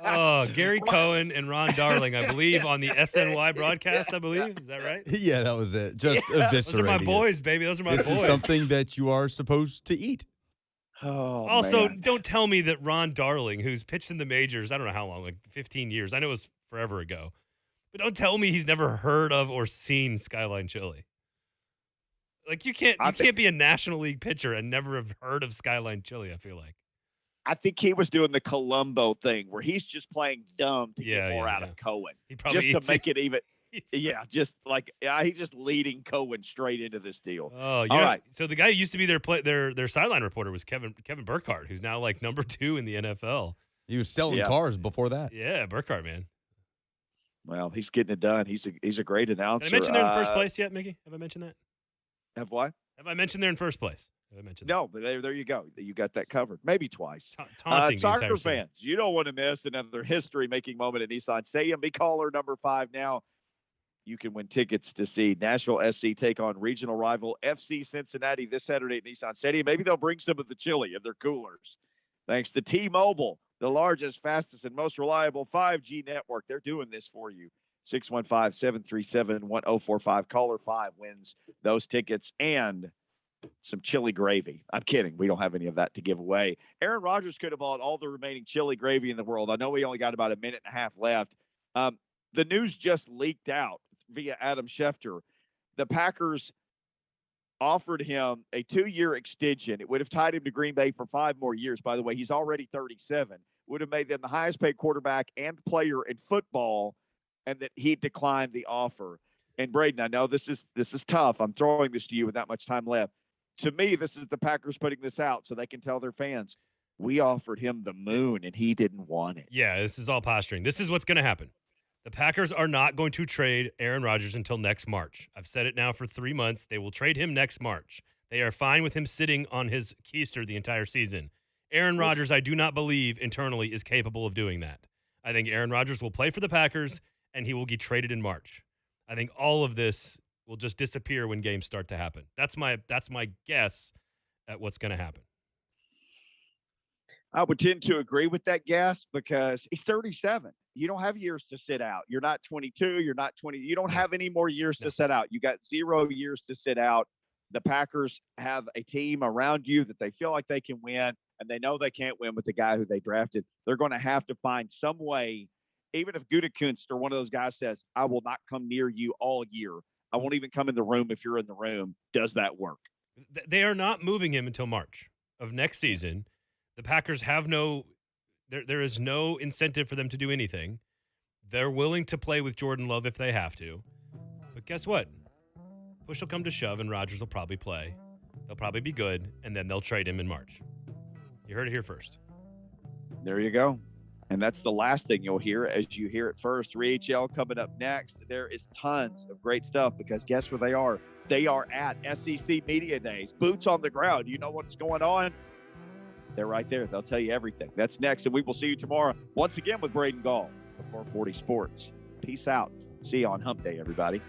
Oh, Gary Cohen and Ron Darling, I believe, on the SNY broadcast, I believe. Is that right? Yeah, that was it. Just eviscerating. Those are my boys, baby. Those are my boys. This is something that you are supposed to eat. Oh, also, man. Don't tell me that Ron Darling, who's pitched in the majors, I don't know how long, like 15 years. I know it was forever ago. But don't tell me he's never heard of or seen Skyline Chili. Like, you can't be a National League pitcher and never have heard of Skyline Chili, I feel like. I think he was doing the Columbo thing where he's just playing dumb to get more out of Cohen. Just to make it even. Yeah, just like he's just leading Cohen straight into this deal. Oh, yeah. All right. So the guy who used to be their sideline reporter was Kevin Burkhardt, who's now like number 2 in the NFL. He was selling cars before that. Yeah, Burkhardt, man. Well, he's getting it done. He's a great announcer. Did I mention they're in first place yet, Mickey? Have I mentioned that? Have what? Have I mentioned they're in first place? Have I mentioned No, but there you go. You got that covered. Maybe twice. Taunting the entire soccer city. fans, you don't want to miss another history-making moment at Nissan Stadium. Be caller number 5 now. You can win tickets to see Nashville SC take on regional rival FC Cincinnati this Saturday at Nissan Stadium. Maybe they'll bring some of the chili in their coolers. Thanks to T-Mobile, the largest, fastest, and most reliable 5G network. They're doing this for you. 615-737-1045. Caller 5 wins those tickets and some chili gravy. I'm kidding. We don't have any of that to give away. Aaron Rodgers could have bought all the remaining chili gravy in the world. I know we only got about a minute and a half left. The news just leaked out via Adam Schefter. The Packers offered him a 2-year extension. It would have tied him to Green Bay for 5 more years. By the way, he's already 37. Would have made them the highest paid quarterback and player in football, and that he declined the offer. And Braden, I know this is tough. I'm throwing this to you with not much time left. To me, this is the Packers putting this out so they can tell their fans, we offered him the moon and he didn't want it. Yeah, this is all posturing. This is what's going to happen. The Packers are not going to trade Aaron Rodgers until next March. I've said it now for 3 months. They will trade him next March. They are fine with him sitting on his keister the entire season. Aaron Rodgers, I do not believe internally is capable of doing that. I think Aaron Rodgers will play for the Packers and he will get traded in March. I think all of this will just disappear when games start to happen. That's my guess at what's going to happen. I would tend to agree with that guess because he's 37. you don't have years to sit out. You're not 22. You're not 20. You don't have any more years to sit out. You got 0 years to sit out. The Packers have a team around you that they feel like they can win, and they know they can't win with the guy who they drafted. They're going to have to find some way, even if Gutekunst or one of those guys says, I will not come near you all year. I won't even come in the room if you're in the room. Does that work? They are not moving him until March of next season. The Packers have there is no incentive for them to do anything. They're willing to play with Jordan Love if they have to. But guess what? Push will come to shove, and Rodgers will probably play. They'll probably be good, and then they'll trade him in March. You heard it here first. There you go. And that's the last thing you'll hear as you hear it first. 3HL coming up next. There is tons of great stuff because guess where they are? They are at SEC Media Days. Boots on the ground. You know what's going on? They're right there. They'll tell you everything. That's next, and we will see you tomorrow once again with Braden Gall, the 440 Sports. Peace out. See you on Hump Day, everybody.